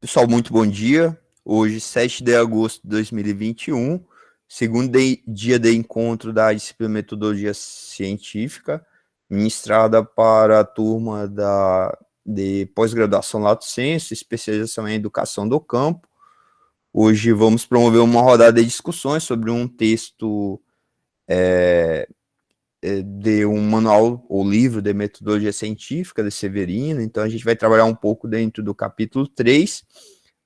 Pessoal, muito bom dia. Hoje, 7 de agosto de 2021, segundo dia de encontro da disciplina Metodologia Científica, ministrada para a turma de pós-graduação Lato Sensu, especialização em Educação do Campo. Hoje vamos promover uma rodada de discussões sobre um texto de um manual ou livro de metodologia científica de Severino. Então, a gente vai trabalhar um pouco dentro do capítulo 3.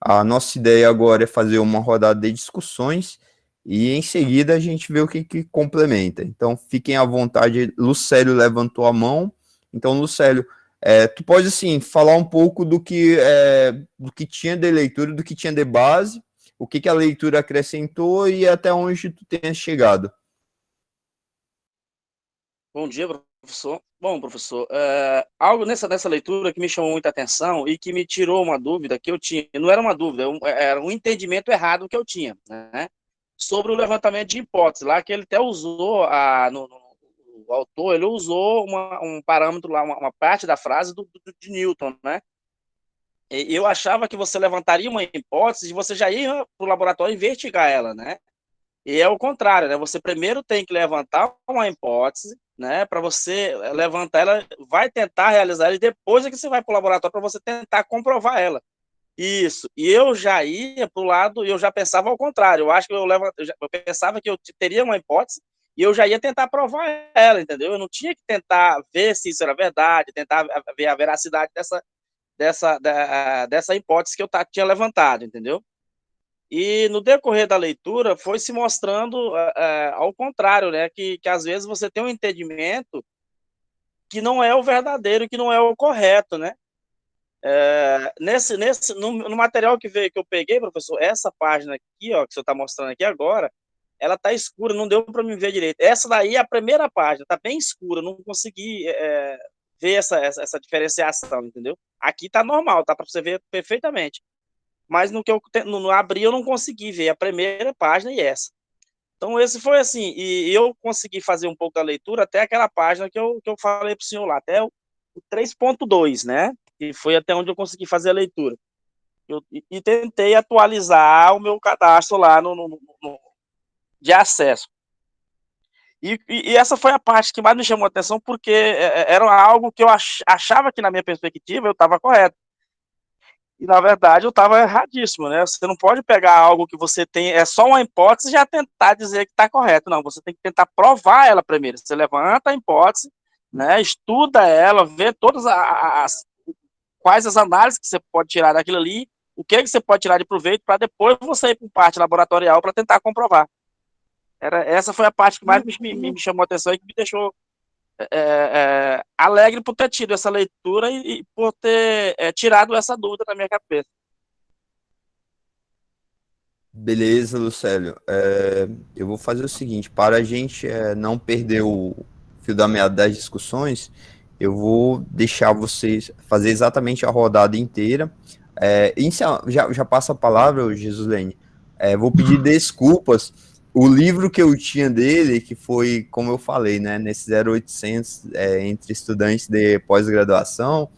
A nossa ideia agora é fazer uma rodada de discussões e em seguida a gente vê o que complementa. Então, fiquem à vontade. Lucélio levantou a mão. Então, Lucélio, tu pode, assim, falar um pouco do que tinha de leitura, do que tinha de base, o que a leitura acrescentou e até onde tu tenha chegado. Bom dia, professor. Bom, professor, algo nessa leitura que me chamou muita atenção e que me tirou uma dúvida que eu tinha. Não era uma dúvida, era um entendimento errado que eu tinha, né? Sobre o levantamento de hipóteses, lá que ele até usou, o autor, ele usou um parâmetro lá, uma parte da frase de Newton, né? E eu achava que você levantaria uma hipótese e você já ia para o laboratório investigar ela, né? E é o contrário, né? Você primeiro tem que levantar uma hipótese, né? Para você levantar ela, vai tentar realizar ela e depois é que você vai para o laboratório para você tentar comprovar ela. Isso. E eu já ia para o lado, eu já pensava ao contrário. Eu acho que eu pensava que eu teria uma hipótese e eu já ia tentar provar ela, entendeu? Eu não tinha que tentar ver se isso era verdade, tentar ver a veracidade dessa hipótese que eu tinha levantado, entendeu? E no decorrer da leitura foi se mostrando ao contrário, né? Que às vezes você tem um entendimento que não é o verdadeiro, que não é o correto, né? No material que eu peguei, professor, essa página aqui, ó, que o senhor está mostrando aqui agora, ela tá escura, não deu para me ver direito. Essa daí é a primeira página, tá bem escura, não consegui ver essa diferenciação, entendeu? Aqui tá normal, tá para você ver perfeitamente. Mas no que eu no abri eu não consegui ver a primeira página e essa. Então esse foi assim, e eu consegui fazer um pouco da leitura até aquela página que eu falei para o senhor lá, até o 3.2, né? E foi até onde eu consegui fazer a leitura. E tentei atualizar o meu cadastro lá de acesso. E essa foi a parte que mais me chamou a atenção, porque era algo que eu achava que, na minha perspectiva, eu estava correto. E, na verdade, eu estava erradíssimo, né? Você não pode pegar algo que você tem, é só uma hipótese e já tentar dizer que está correto. Não, você tem que tentar provar ela primeiro. Você levanta a hipótese, né? Estuda ela, vê todas quais as análises que você pode tirar daquilo ali, o que você pode tirar de proveito, para depois você ir para parte laboratorial para tentar comprovar. Essa foi a parte que mais me chamou a atenção e que me deixou alegre por ter tido essa leitura e por ter tirado essa dúvida da minha cabeça. Beleza, Lucélio. Eu vou fazer o seguinte, para a gente não perder o fio da meada das discussões, eu vou deixar vocês fazer exatamente a rodada inteira. Já passa a palavra, Jesuslene. Vou pedir desculpas. O livro que eu tinha dele, que foi, como eu falei, né, nesse 0800, entre estudantes de pós-graduação,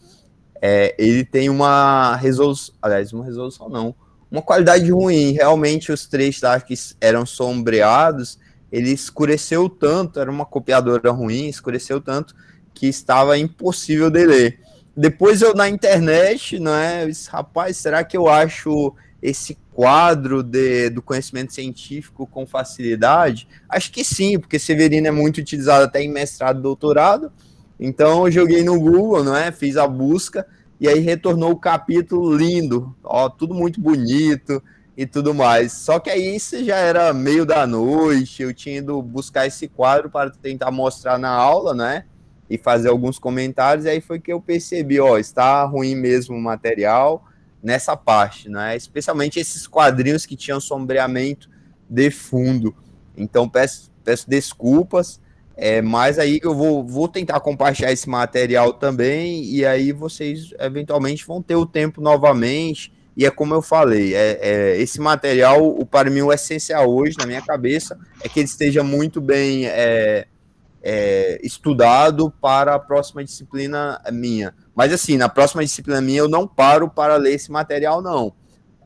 ele tem uma resolução, aliás, uma resolução não, uma qualidade ruim. Realmente os três que eram sombreados, ele escureceu tanto, era uma copiadora ruim, escureceu tanto que estava impossível de ler. Depois eu na internet, não é, eu disse, rapaz, será que eu acho esse quadro do conhecimento científico com facilidade? Acho que sim, porque Severino é muito utilizado até em mestrado e doutorado. Então eu joguei no Google, não é? Fiz a busca e aí retornou o capítulo lindo, ó, tudo muito bonito e tudo mais. Só que aí isso já era meio da noite, eu tinha ido buscar esse quadro para tentar mostrar na aula, né? E fazer alguns comentários, e aí foi que eu percebi, ó, está ruim mesmo o material nessa parte, né? Especialmente esses quadrinhos que tinham sombreamento de fundo. Então peço desculpas, mas aí eu vou tentar compartilhar esse material também, e aí vocês eventualmente vão ter o tempo novamente. E é como eu falei, esse material, para mim, o essencial hoje, na minha cabeça, é que ele esteja muito bem estudado para a próxima disciplina minha. Mas assim, na próxima disciplina minha eu não paro para ler esse material, não.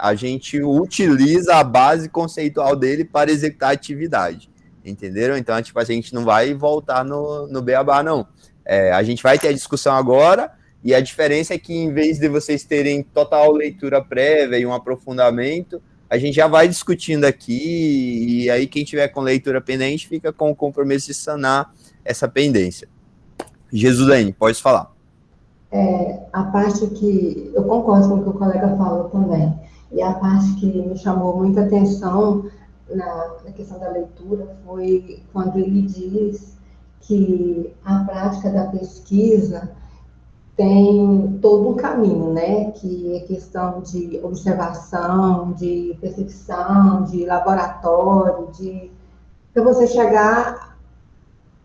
a gente utiliza a base conceitual dele para executar a atividade, entenderam? Então, tipo, a gente não vai voltar no beabá, não. A gente vai ter a discussão agora, e a diferença é que, em vez de vocês terem total leitura prévia e um aprofundamento, a gente já vai discutindo aqui, e aí quem tiver com leitura pendente fica com o compromisso de sanar essa pendência. Jesulene, pode falar. A parte que eu concordo com o que o colega falou também, e a parte que me chamou muita atenção na questão da leitura foi quando ele diz que a prática da pesquisa tem todo um caminho, né? Que é questão de observação, de percepção, de laboratório, para você chegar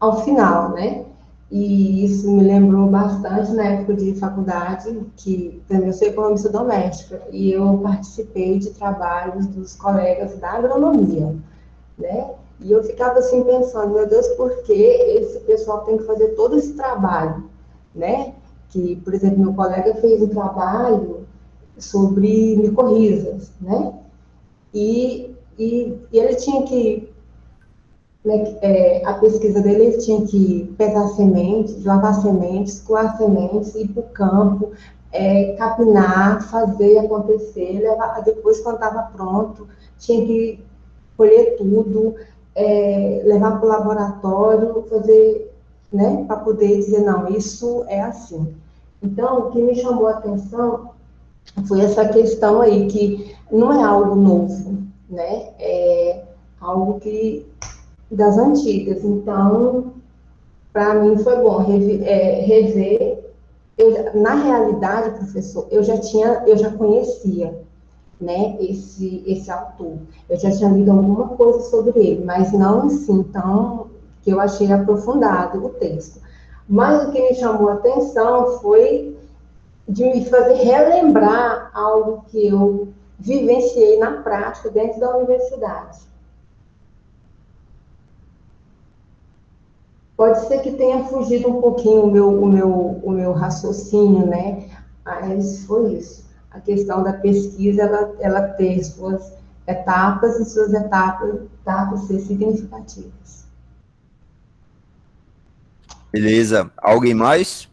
ao final, né? E isso me lembrou bastante na época de faculdade, que também eu sou economista doméstica, e eu participei de trabalhos dos colegas da agronomia, né? E eu ficava assim pensando, meu Deus, por que esse pessoal tem que fazer todo esse trabalho, né? Que, por exemplo, meu colega fez um trabalho sobre micorrizas, né? E ele tinha que, né, a pesquisa dele, ele tinha que pesar sementes, lavar sementes, coar sementes, ir para o campo, capinar, fazer acontecer, levar, depois, quando estava pronto, tinha que colher tudo, levar para o laboratório, fazer, né, para poder dizer, não, isso é assim. Então, o que me chamou a atenção foi essa questão aí, que não é algo novo, né, é algo que das antigas. Então, para mim foi bom rever. Na realidade, professor, eu já conhecia, né, esse autor. Eu já tinha lido alguma coisa sobre ele, mas não assim tão que eu achei aprofundado o texto. Mas o que me chamou a atenção foi de me fazer relembrar algo que eu vivenciei na prática dentro da universidade. Pode ser que tenha fugido um pouquinho o meu raciocínio, né? Mas foi isso. A questão da pesquisa, ela ter suas etapas e suas etapas ser significativas. Beleza. Alguém mais?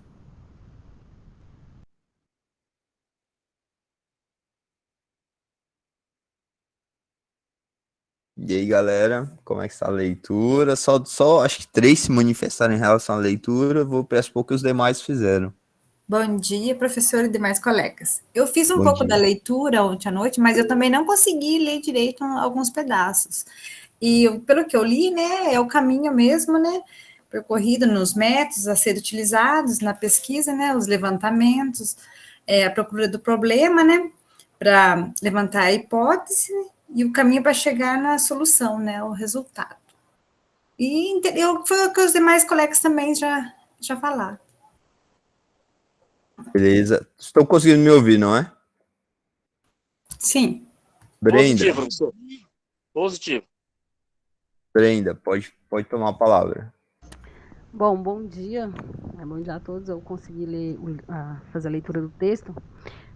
E aí, galera, como é que está a leitura? Só acho que 3 se manifestaram em relação à leitura, vou pressupor que os demais fizeram. Bom dia, professor e demais colegas. Eu fiz um Bom pouco dia. da leitura ontem à noite, mas eu também não consegui ler direito alguns pedaços. E pelo que eu li, né, é o caminho mesmo, né, percorrido nos métodos a ser utilizados na pesquisa, né, os levantamentos, a procura do problema, né, para levantar a hipótese e o caminho para chegar na solução, né, o resultado. E foi o que os demais colegas também já falaram. Beleza. Estão conseguindo me ouvir, não é? Sim. Brenda. Positivo, professor. Positivo. Brenda, pode tomar a palavra. Bom dia. Bom dia a todos. Eu consegui fazer a leitura do texto.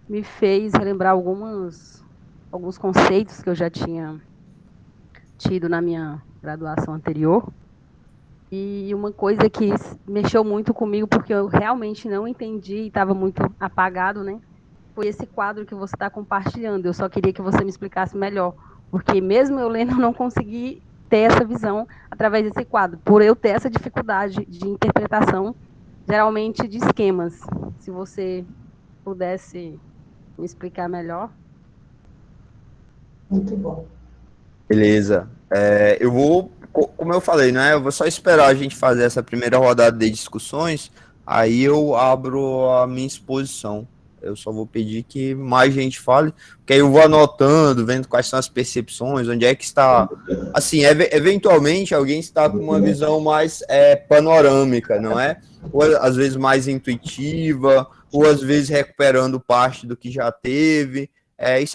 Me fez relembrar alguns conceitos que eu já tinha tido na minha graduação anterior. E uma coisa que mexeu muito comigo, porque eu realmente não entendi e estava muito apagado, né? Foi esse quadro que você está compartilhando. Eu só queria que você me explicasse melhor, porque mesmo eu lendo, eu não consegui ter essa visão através desse quadro, por eu ter essa dificuldade de interpretação, geralmente de esquemas. Se você pudesse me explicar melhor. Muito bom. Beleza. Eu vou, como eu falei, né? Eu vou só esperar a gente fazer essa primeira rodada de discussões, aí eu abro a minha exposição. Eu só vou pedir que mais gente fale, porque aí eu vou anotando, vendo quais são as percepções, onde é que está. Assim, eventualmente alguém está com uma visão mais panorâmica, não é? Ou às vezes mais intuitiva, ou às vezes recuperando parte do que já teve.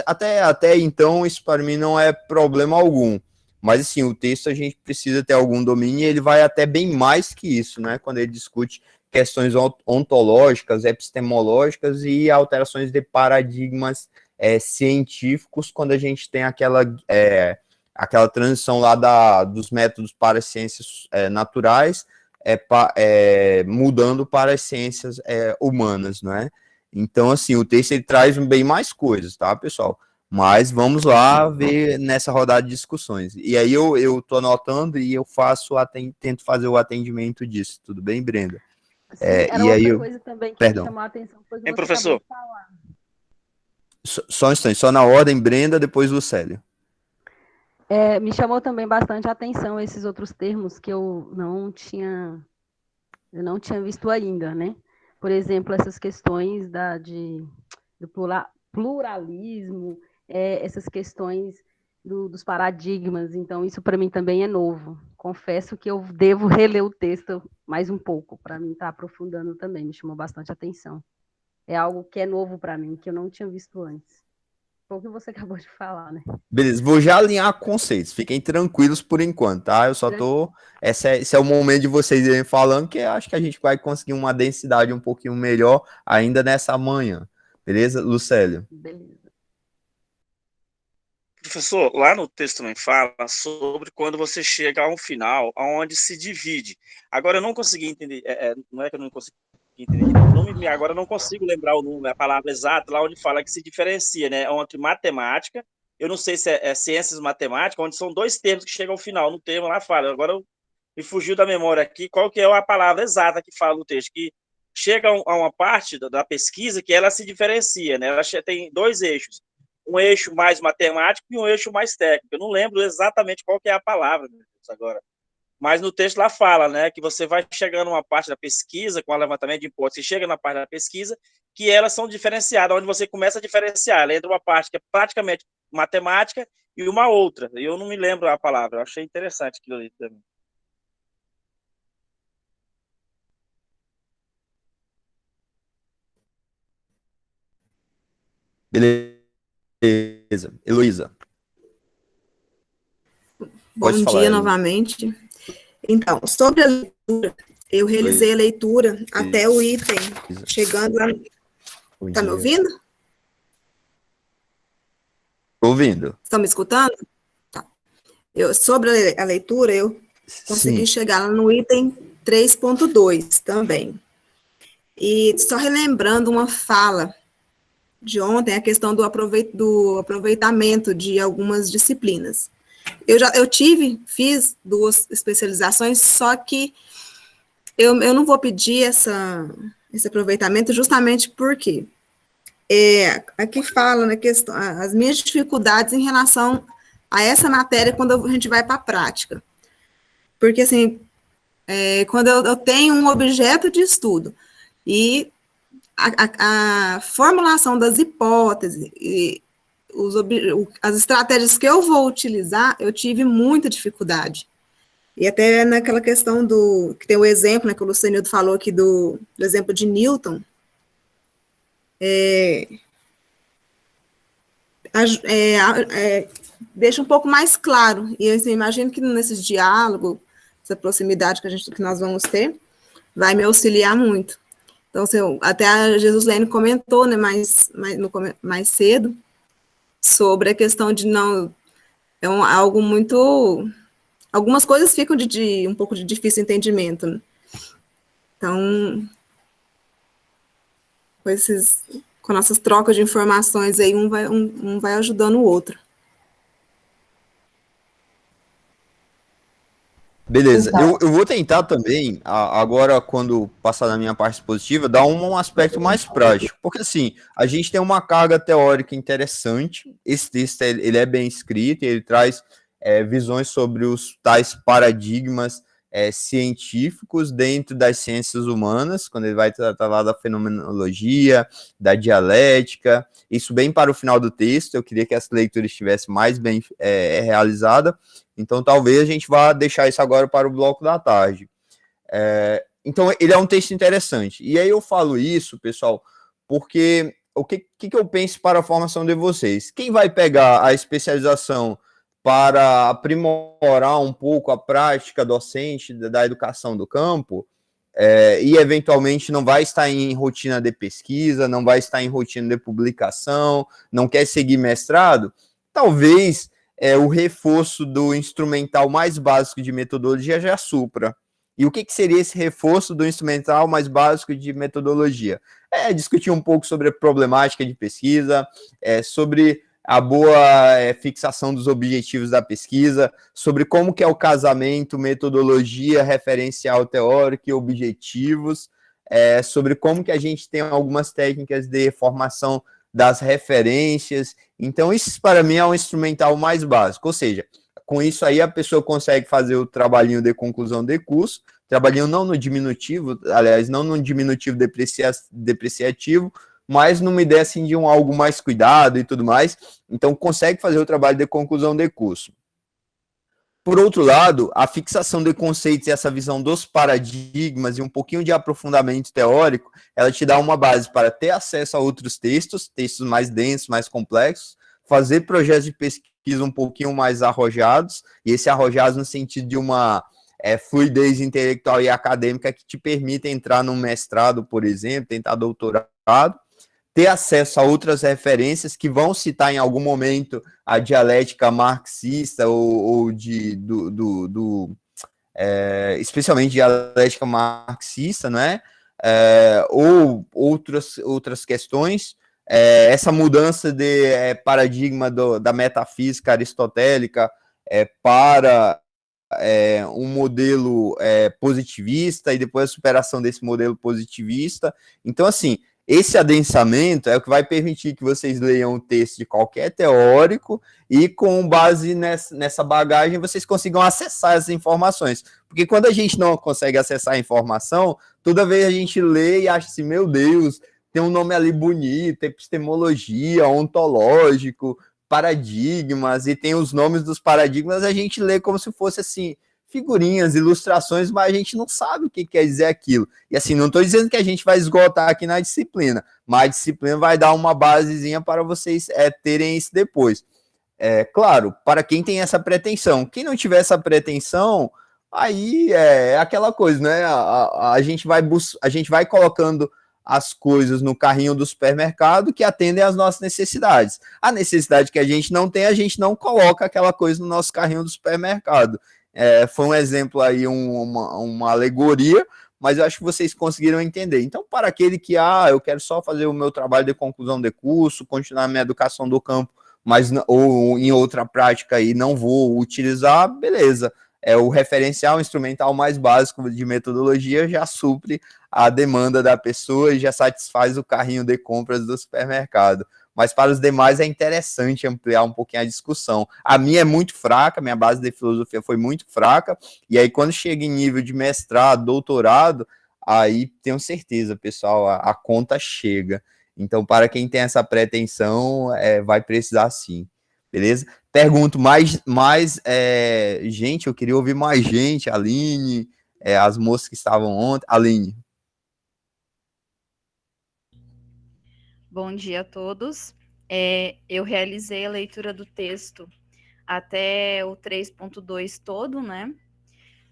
Até então, isso para mim não é problema algum. Mas, assim, o texto a gente precisa ter algum domínio e ele vai até bem mais que isso, né? Quando ele discute questões ontológicas, epistemológicas e alterações de paradigmas científicos quando a gente tem aquela transição lá dos métodos para as ciências naturais, mudando para as ciências humanas, não é? Então, assim, o texto ele traz bem mais coisas, tá, pessoal? Mas vamos lá ver nessa rodada de discussões. E aí eu tô anotando e eu tento fazer o atendimento disso. Tudo bem, Brenda? Sim, era e aí outra coisa também que Perdão. me chamou a atenção, foi que Hein, você professor? acabou de falar. Só um instante, só na ordem, Brenda, depois Lucélio. Me chamou também bastante a atenção esses outros termos que eu não tinha visto ainda, né? Por exemplo, essas questões do pluralismo, essas questões dos paradigmas. Então, isso para mim também é novo. Confesso que eu devo reler o texto mais um pouco, para mim estar aprofundando também. Me chamou bastante atenção. É algo que é novo para mim, que eu não tinha visto antes. Foi o que você acabou de falar, né? Beleza, vou já alinhar conceitos. Fiquem tranquilos por enquanto, tá? Eu só tô. Esse é o momento de vocês irem falando, que eu acho que a gente vai conseguir uma densidade um pouquinho melhor ainda nessa manhã. Beleza, Lucélio? Beleza. Professor, lá no texto também fala sobre quando você chega a um final onde se divide. Agora, eu não consegui entender, não é que eu não consegui entender, agora eu não consigo lembrar o nome, a palavra exata, lá onde fala que se diferencia, né, entre matemática, eu não sei se é ciências matemáticas, onde são dois termos que chegam ao final, no termo lá fala, agora me fugiu da memória aqui, qual que é a palavra exata que fala no texto, que chega a uma parte da pesquisa que ela se diferencia, né, ela tem dois eixos, um eixo mais matemático e um eixo mais técnico. Eu não lembro exatamente qual que é a palavra agora. Mas no texto lá fala, né, que você vai chegando a uma parte da pesquisa, com o levantamento de hipóteses, você chega na parte da pesquisa, que elas são diferenciadas, onde você começa a diferenciar. Ela entra uma parte que é praticamente matemática e uma outra. Eu não me lembro a palavra. Eu achei interessante aquilo ali também. Beleza. Heloísa. Bom dia novamente. Então, sobre a leitura, eu realizei a leitura até o item, chegando lá. Está me ouvindo? Ouvindo. Estão me escutando? Tá. Sobre a leitura, eu consegui chegar lá no item 3.2 também. E só relembrando uma fala de ontem, a questão do aproveitamento de algumas disciplinas. Fiz 2 especializações, só que eu não vou pedir esse aproveitamento justamente porque aqui fala na questão, as minhas dificuldades em relação a essa matéria quando a gente vai para a prática. Porque, assim, quando eu tenho um objeto de estudo e a formulação das hipóteses e as estratégias que eu vou utilizar, eu tive muita dificuldade. E até naquela questão que tem o exemplo, né, que o Lucianildo falou aqui do exemplo de Newton, deixa um pouco mais claro. E eu imagino que nesses diálogos, essa proximidade que nós vamos ter, vai me auxiliar muito. Então, até a Jesus Lene comentou, né, mais cedo, sobre a questão de não... algo muito... Algumas coisas ficam de um pouco de difícil entendimento. Né? Então, com nossas trocas de informações aí, um vai ajudando o outro. Beleza, eu vou tentar também, agora, quando passar na minha parte positiva, dar um aspecto mais prático, porque assim, a gente tem uma carga teórica interessante, esse texto ele é bem escrito, ele traz visões sobre os tais paradigmas científicos dentro das ciências humanas, quando ele vai tratar lá da fenomenologia, da dialética, isso bem para o final do texto, eu queria que essa leitura estivesse mais bem realizada, então talvez a gente vá deixar isso agora para o bloco da tarde. Então ele é um texto interessante, e aí eu falo isso, pessoal, porque o que eu penso para a formação de vocês? Quem vai pegar a especialização para aprimorar um pouco a prática docente da educação do campo, e eventualmente não vai estar em rotina de pesquisa, não vai estar em rotina de publicação, não quer seguir mestrado, talvez o reforço do instrumental mais básico de metodologia já supra. E o que seria esse reforço do instrumental mais básico de metodologia? Discutir um pouco sobre a problemática de pesquisa, sobre a boa fixação dos objetivos da pesquisa, sobre como que é o casamento, metodologia, referencial teórico e objetivos, sobre como que a gente tem algumas técnicas de formação das referências. Então, isso para mim é um instrumental mais básico, ou seja, com isso aí a pessoa consegue fazer o trabalhinho de conclusão de curso, trabalhinho não no diminutivo, aliás, não no diminutivo depreciativo, mas numa ideia assim de algo mais cuidado e tudo mais, então consegue fazer o trabalho de conclusão de curso. Por outro lado, a fixação de conceitos e essa visão dos paradigmas e um pouquinho de aprofundamento teórico, ela te dá uma base para ter acesso a outros textos mais densos, mais complexos, fazer projetos de pesquisa um pouquinho mais arrojados, e esse arrojados no sentido de uma fluidez intelectual e acadêmica que te permite entrar num mestrado, por exemplo, tentar doutorado, ter acesso a outras referências que vão citar em algum momento a dialética marxista especialmente dialética marxista, né? Ou outras questões. Essa mudança de paradigma da metafísica aristotélica para um modelo positivista e depois a superação desse modelo positivista. Então, assim, esse adensamento é o que vai permitir que vocês leiam o texto de qualquer teórico e, com base nessa bagagem, vocês consigam acessar essas informações. Porque quando a gente não consegue acessar a informação, toda vez a gente lê e acha assim, meu Deus, tem um nome ali bonito, epistemologia, ontológico, paradigmas, e tem os nomes dos paradigmas, a gente lê como se fosse assim, figurinhas, ilustrações, mas a gente não sabe o que quer dizer aquilo. E assim, não estou dizendo que a gente vai esgotar aqui na disciplina, mas a disciplina vai dar uma basezinha para vocês terem isso depois. Claro, para quem tem essa pretensão. Quem não tiver essa pretensão, aí é aquela coisa, né? A gente vai colocando as coisas no carrinho do supermercado que atendem às nossas necessidades. A necessidade que a gente não coloca aquela coisa no nosso carrinho do supermercado. Foi um exemplo aí, uma alegoria, mas eu acho que vocês conseguiram entender. Então, para aquele que, eu quero só fazer o meu trabalho de conclusão de curso, continuar minha educação do campo, mas ou em outra prática aí não vou utilizar, beleza. O referencial instrumental mais básico de metodologia já supre a demanda da pessoa e já satisfaz o carrinho de compras do supermercado. Mas para os demais é interessante ampliar um pouquinho a discussão. A minha é muito fraca, minha base de filosofia foi muito fraca, e aí quando chega em nível de mestrado, doutorado, aí tenho certeza, pessoal, a conta chega. Então, para quem tem essa pretensão, vai precisar sim, beleza? Pergunto mais gente, eu queria ouvir mais gente, Aline, as moças que estavam ontem. Aline. Bom dia a todos. Eu realizei a leitura do texto até o 3.2 todo, né?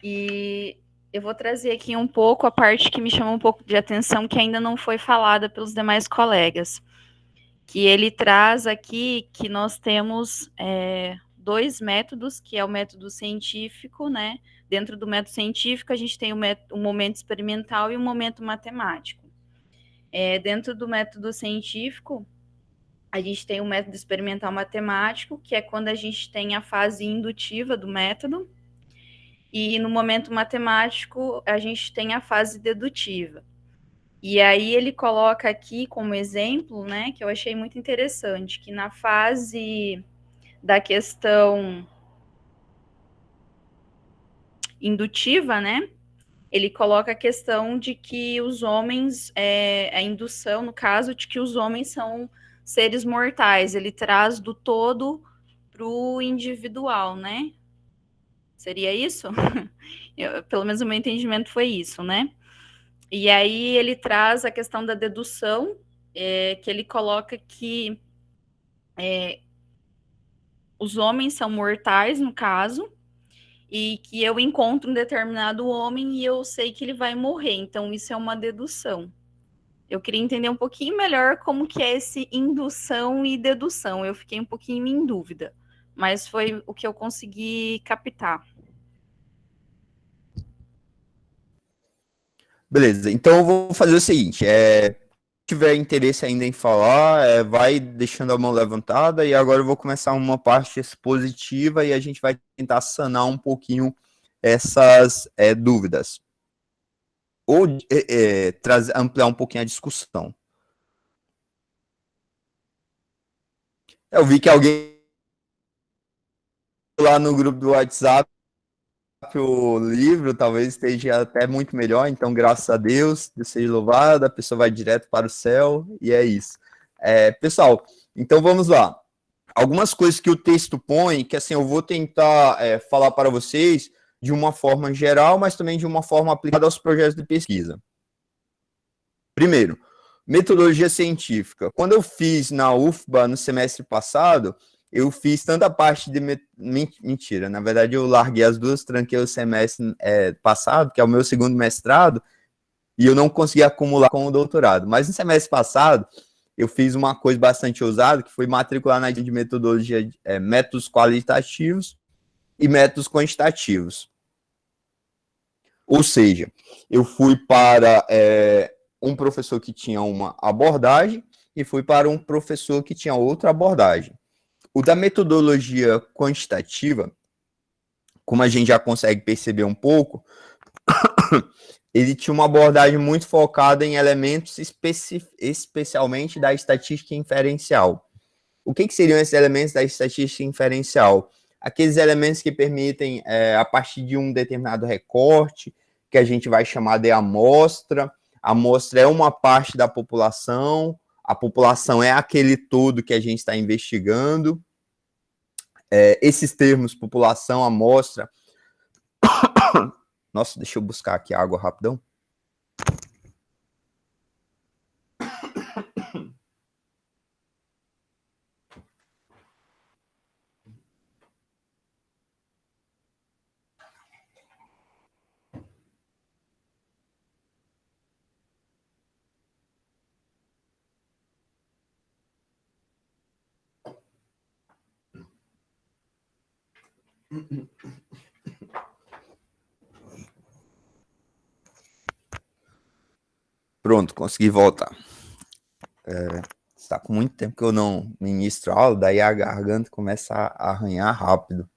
E eu vou trazer aqui um pouco a parte que me chamou um pouco de atenção, que ainda não foi falada pelos demais colegas. Que ele traz aqui que nós temos dois métodos, que é o método científico, né? Dentro do método científico, a gente tem o momento experimental e o momento matemático. Dentro do método científico, a gente tem o método experimental matemático, que é quando a gente tem a fase indutiva do método, e no momento matemático, a gente tem a fase dedutiva. E aí ele coloca aqui como exemplo, né, que eu achei muito interessante, que na fase da questão indutiva, né, ele coloca a questão de que os homens, a indução, no caso, de que os homens são seres mortais. Ele traz do todo para o individual, né? Seria isso? Pelo menos o meu entendimento foi isso, né? E aí ele traz a questão da dedução, que ele coloca que os homens são mortais, no caso, e que eu encontro um determinado homem e eu sei que ele vai morrer. Então, isso é uma dedução. Eu queria entender um pouquinho melhor como que é esse indução e dedução. Eu fiquei um pouquinho em dúvida, mas foi o que eu consegui captar. Beleza, então eu vou fazer o seguinte, se tiver interesse ainda em falar, vai deixando a mão levantada, e agora eu vou começar uma parte expositiva e a gente vai tentar sanar um pouquinho essas dúvidas, ou ampliar um pouquinho a discussão. Eu vi que alguém lá no grupo do WhatsApp, o livro talvez esteja até muito melhor, então graças a Deus, Deus seja louvado, a pessoa vai direto para o céu, e é isso. Pessoal, então vamos lá. Algumas coisas que o texto põe, que assim, eu vou tentar falar para vocês de uma forma geral, mas também de uma forma aplicada aos projetos de pesquisa. Primeiro, metodologia científica. Quando eu fiz na UFBA no semestre passado, eu fiz tanta parte de... Mentira, na verdade eu larguei as duas, tranquei o semestre passado, que é o meu segundo mestrado, e eu não consegui acumular com o doutorado. Mas no semestre passado, eu fiz uma coisa bastante ousada, que foi matricular na de metodologia, métodos qualitativos e métodos quantitativos. Ou seja, eu fui para um professor que tinha uma abordagem e fui para um professor que tinha outra abordagem. O da metodologia quantitativa, como a gente já consegue perceber um pouco, ele tinha uma abordagem muito focada em elementos especialmente da estatística inferencial. O que seriam esses elementos da estatística inferencial? Aqueles elementos que permitem, a partir de um determinado recorte, que a gente vai chamar de amostra. A amostra é uma parte da população, a população é aquele todo que a gente está investigando. Esses termos, população, amostra... Nossa, deixa eu buscar aqui água rapidão. Pronto, consegui voltar. Está com muito tempo que eu não ministro aula, daí a garganta começa a arranhar rápido.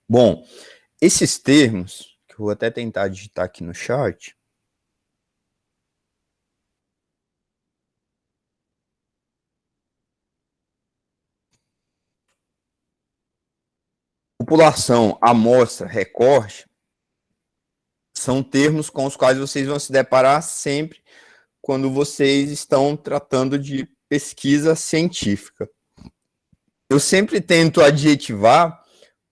Bom, esses termos, que eu vou até tentar digitar aqui no chat. População, amostra, recorte, são termos com os quais vocês vão se deparar sempre quando vocês estão tratando de pesquisa científica. Eu sempre tento adjetivar,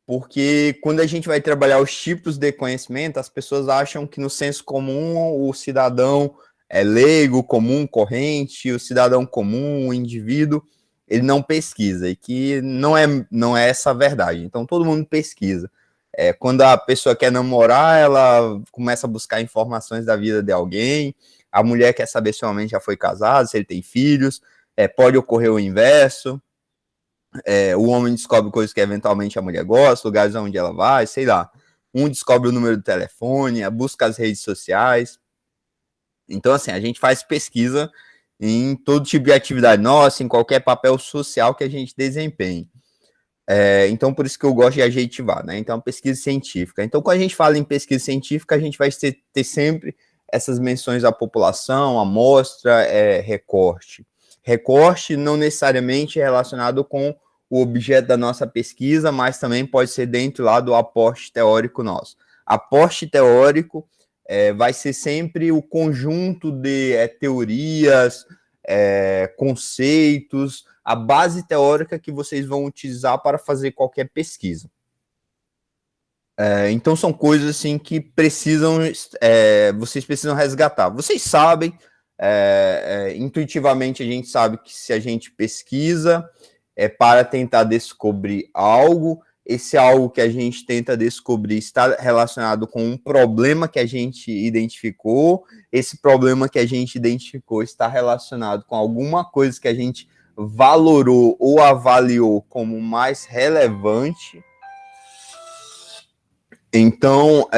porque quando a gente vai trabalhar os tipos de conhecimento, as pessoas acham que no senso comum o cidadão é leigo, comum, corrente, o cidadão comum, o indivíduo, ele não pesquisa, e que não é essa a verdade. Então todo mundo pesquisa. Quando a pessoa quer namorar, ela começa a buscar informações da vida de alguém, a mulher quer saber se o homem já foi casado, se ele tem filhos, pode ocorrer o inverso, o homem descobre coisas que eventualmente a mulher gosta, lugares onde ela vai, sei lá. Um descobre o número do telefone, busca as redes sociais. Então, assim, a gente faz pesquisa em todo tipo de atividade nossa, em qualquer papel social que a gente desempenhe. Então, por isso que eu gosto de adjetivar, né? Então, pesquisa científica. Então, quando a gente fala em pesquisa científica, a gente vai ter sempre essas menções à população, amostra, recorte. Recorte não necessariamente é relacionado com o objeto da nossa pesquisa, mas também pode ser dentro lá do aporte teórico nosso. Aporte teórico vai ser sempre o conjunto de teorias, conceitos, a base teórica que vocês vão utilizar para fazer qualquer pesquisa. Então são coisas assim que vocês precisam resgatar. Vocês sabem, intuitivamente a gente sabe que se a gente pesquisa para tentar descobrir algo, esse algo que a gente tenta descobrir está relacionado com um problema que a gente identificou, esse problema que a gente identificou está relacionado com alguma coisa que a gente valorou ou avaliou como mais relevante. Então,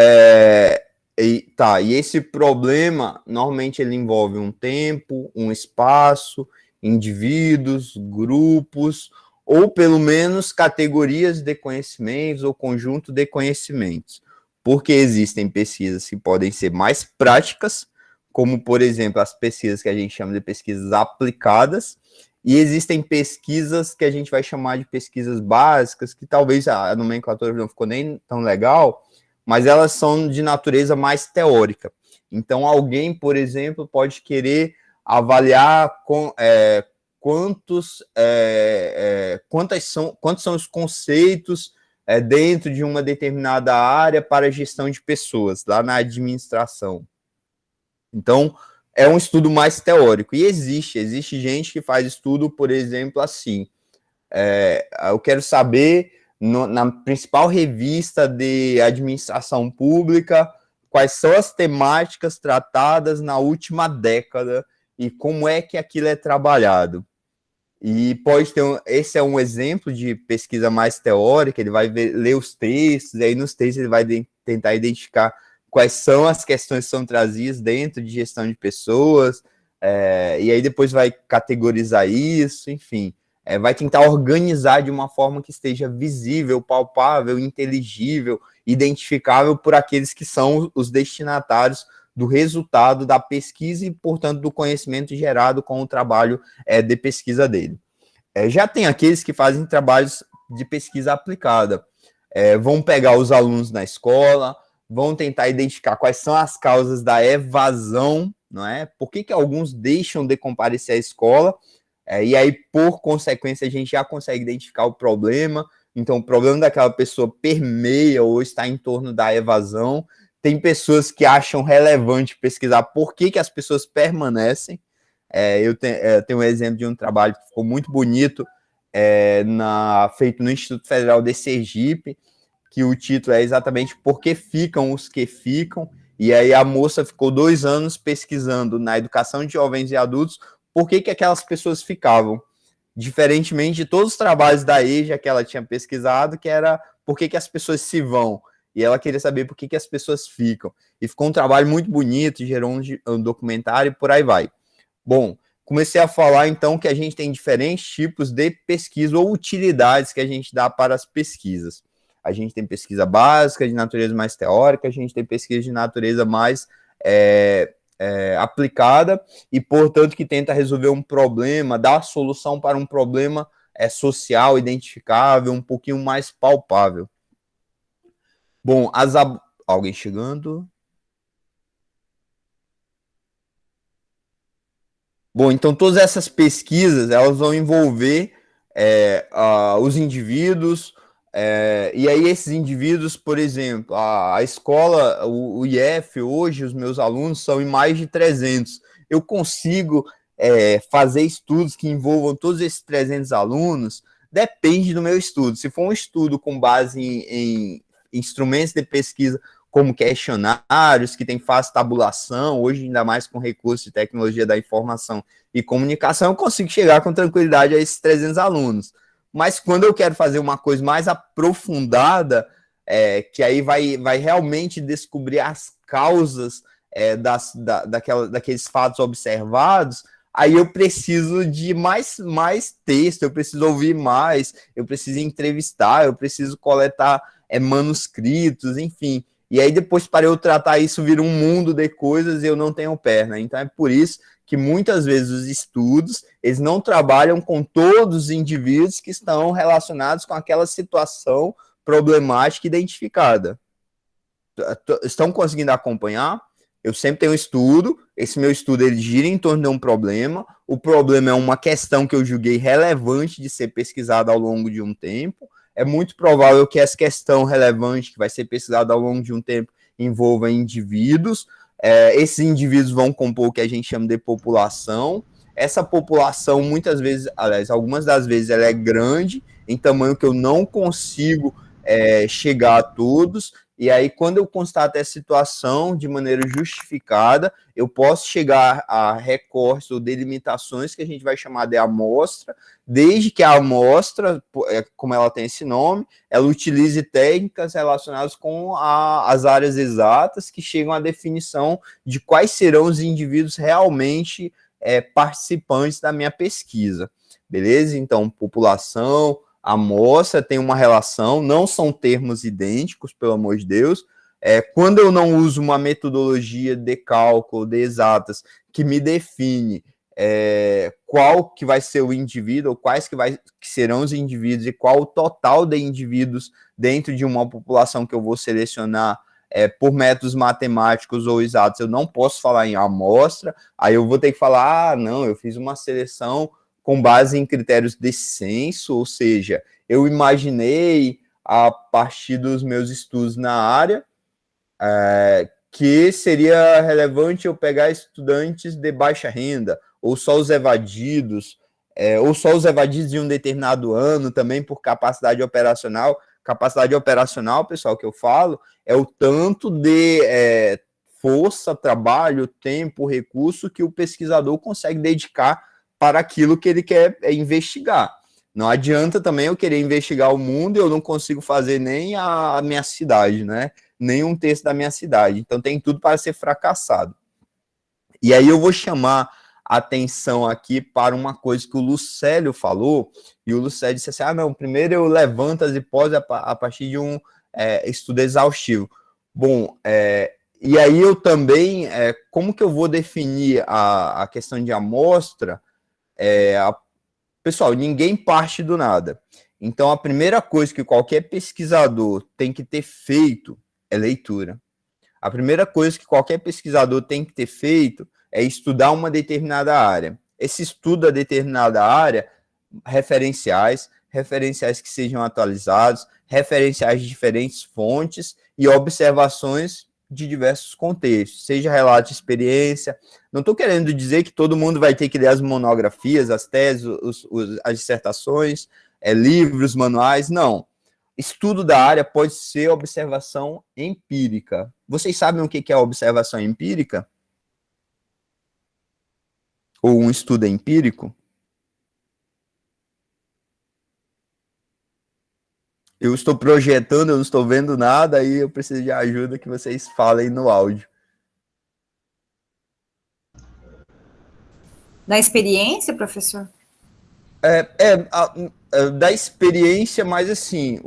e esse problema, normalmente ele envolve um tempo, um espaço, indivíduos, grupos, ou pelo menos categorias de conhecimentos ou conjunto de conhecimentos. Porque existem pesquisas que podem ser mais práticas, como, por exemplo, as pesquisas que a gente chama de pesquisas aplicadas, e existem pesquisas que a gente vai chamar de pesquisas básicas, que talvez a nomenclatura não ficou nem tão legal, mas elas são de natureza mais teórica. Então, alguém, por exemplo, pode querer avaliar quantos são os conceitos dentro de uma determinada área para a gestão de pessoas, lá na administração. Então, é um estudo mais teórico. E existe gente que faz estudo, por exemplo, assim. Eu quero saber, na principal revista de administração pública, quais são as temáticas tratadas na última década e como é que aquilo é trabalhado. E pode ter esse é um exemplo de pesquisa mais teórica, ele vai ler os textos, e aí nos textos ele vai tentar identificar quais são as questões que são trazidas dentro de gestão de pessoas, e aí depois vai categorizar isso, enfim, vai tentar organizar de uma forma que esteja visível, palpável, inteligível, identificável por aqueles que são os destinatários do resultado da pesquisa e, portanto, do conhecimento gerado com o trabalho de pesquisa dele. Já tem aqueles que fazem trabalhos de pesquisa aplicada, vão pegar os alunos na escola, vão tentar identificar quais são as causas da evasão, não é? Por que alguns deixam de comparecer à escola, e aí, por consequência, a gente já consegue identificar o problema. Então, o problema daquela pessoa permeia ou está em torno da evasão. Tem pessoas que acham relevante pesquisar por que as pessoas permanecem. Eu tenho um exemplo de um trabalho que ficou muito bonito, feito no Instituto Federal de Sergipe, que o título é exatamente Por que ficam os que ficam, e aí a moça ficou 2 anos pesquisando na educação de jovens e adultos por que aquelas pessoas ficavam, diferentemente de todos os trabalhos da EJA que ela tinha pesquisado, que era por que as pessoas se vão, e ela queria saber por que as pessoas ficam, e ficou um trabalho muito bonito, gerou um documentário e por aí vai. Bom, comecei a falar então que a gente tem diferentes tipos de pesquisa ou utilidades que a gente dá para as pesquisas. A gente tem pesquisa básica, de natureza mais teórica, a gente tem pesquisa de natureza mais aplicada e, portanto, que tenta resolver um problema, dar solução para um problema social, identificável, um pouquinho mais palpável. Bom, alguém chegando? Bom, então todas essas pesquisas, elas vão envolver os indivíduos, e aí esses indivíduos, por exemplo, a escola, o IF, hoje os meus alunos são em mais de 300. Eu consigo fazer estudos que envolvam todos esses 300 alunos? Depende do meu estudo. Se for um estudo com base em instrumentos de pesquisa como questionários, que tem fácil tabulação, hoje ainda mais com recursos de tecnologia da informação e comunicação, eu consigo chegar com tranquilidade a esses 300 alunos. Mas quando eu quero fazer uma coisa mais aprofundada, que aí vai realmente descobrir as causas daqueles fatos observados, aí eu preciso de mais texto, eu preciso ouvir mais, eu preciso entrevistar, eu preciso coletar manuscritos, enfim. E aí depois, para eu tratar isso, vira um mundo de coisas e eu não tenho perna. Então é por isso que muitas vezes os estudos, eles não trabalham com todos os indivíduos que estão relacionados com aquela situação problemática identificada. Estão conseguindo acompanhar? Eu sempre tenho um estudo, esse meu estudo ele gira em torno de um problema, o problema é uma questão que eu julguei relevante de ser pesquisada ao longo de um tempo, é muito provável que essa questão relevante que vai ser pesquisada ao longo de um tempo envolva indivíduos, esses indivíduos vão compor o que a gente chama de população, essa população muitas vezes, aliás, algumas das vezes ela é grande, em tamanho que eu não consigo chegar a todos, e aí quando eu constato essa situação de maneira justificada, eu posso chegar a recortes ou delimitações que a gente vai chamar de amostra, desde que a amostra, como ela tem esse nome, ela utilize técnicas relacionadas com as áreas exatas que chegam à definição de quais serão os indivíduos realmente participantes da minha pesquisa, beleza? Então, população, amostra tem uma relação, não são termos idênticos, pelo amor de Deus. Quando eu não uso uma metodologia de cálculo, de exatas, que me define qual que vai ser o indivíduo, ou quais que serão os indivíduos, e qual o total de indivíduos dentro de uma população que eu vou selecionar por métodos matemáticos ou exatos, eu não posso falar em amostra, aí eu vou ter que falar, não, eu fiz uma seleção com base em critérios de censo, ou seja, eu imaginei, a partir dos meus estudos na área, que seria relevante eu pegar estudantes de baixa renda, ou só os evadidos, de um determinado ano, também por capacidade operacional. Capacidade operacional, pessoal, que eu falo, é o tanto de força, trabalho, tempo, recurso que o pesquisador consegue dedicar para aquilo que ele quer investigar. Não adianta também eu querer investigar o mundo e eu não consigo fazer nem a minha cidade, né? Nem um terço da minha cidade. Então tem tudo para ser fracassado. E aí eu vou chamar a atenção aqui para uma coisa que o Lucélio falou, e o Lucélio disse assim, não, primeiro eu levanto as hipóteses a partir de um estudo exaustivo. Bom, e aí eu também, como que eu vou definir a questão de amostra? Pessoal, ninguém parte do nada. Então, a primeira coisa que qualquer pesquisador tem que ter feito é leitura. A primeira coisa que qualquer pesquisador tem que ter feito é estudar uma determinada área. Esse estudo da determinada área, referenciais que sejam atualizados, referenciais de diferentes fontes e observações de diversos contextos, seja relato de experiência. Não estou querendo dizer que todo mundo vai ter que ler as monografias, as teses, as dissertações, livros, manuais, não. Estudo da área pode ser observação empírica. Vocês sabem o que é observação empírica? Ou um estudo empírico? Eu estou projetando, eu não estou vendo nada, aí eu preciso de ajuda que vocês falem no áudio. Da experiência, professor? Da experiência, mas assim,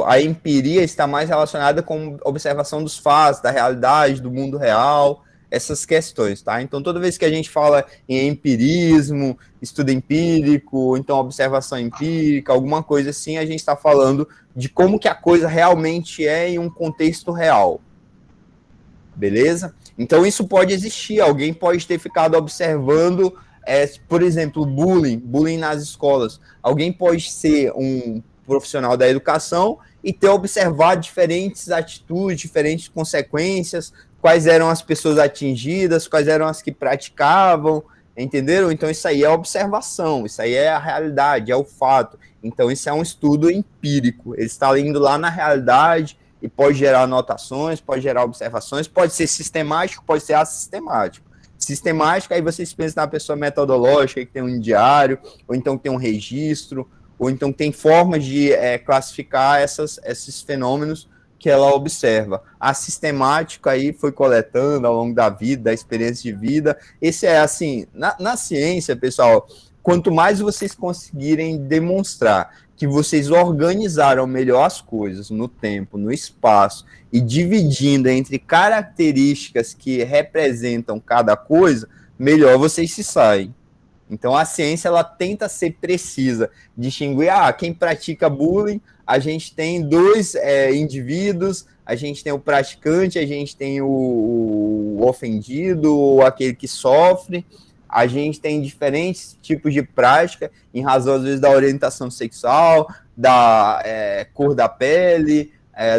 a empiria está mais relacionada com observação dos fatos, da realidade, do mundo real, essas questões, tá? Então, toda vez que a gente fala em empirismo, estudo empírico, então observação empírica, alguma coisa assim, a gente está falando de como que a coisa realmente é em um contexto real. Beleza? Então, isso pode existir. Alguém pode ter ficado observando, por exemplo, bullying nas escolas. Alguém pode ser um profissional da educação e ter observado diferentes atitudes, diferentes consequências, quais eram as pessoas atingidas, quais eram as que praticavam, entenderam? Então, isso aí é observação, isso aí é a realidade, é o fato. Então, isso é um estudo empírico. Ele está indo lá na realidade e pode gerar anotações, pode gerar observações, pode ser sistemático, pode ser assistemático. Sistemático, aí vocês pensam na pessoa metodológica, que tem um diário, ou então tem um registro, ou então tem formas de classificar esses fenômenos que ela observa. A sistemática aí foi coletando ao longo da vida, da experiência de vida. Esse é assim, na ciência, pessoal, quanto mais vocês conseguirem demonstrar que vocês organizaram melhor as coisas no tempo, no espaço, e dividindo entre características que representam cada coisa, melhor vocês se saem. Então, a ciência, ela tenta ser precisa, distinguir, quem pratica bullying, a gente tem dois indivíduos, a gente tem o praticante, a gente tem o ofendido, ou aquele que sofre, a gente tem diferentes tipos de prática, em razão, às vezes, da orientação sexual, da cor da pele,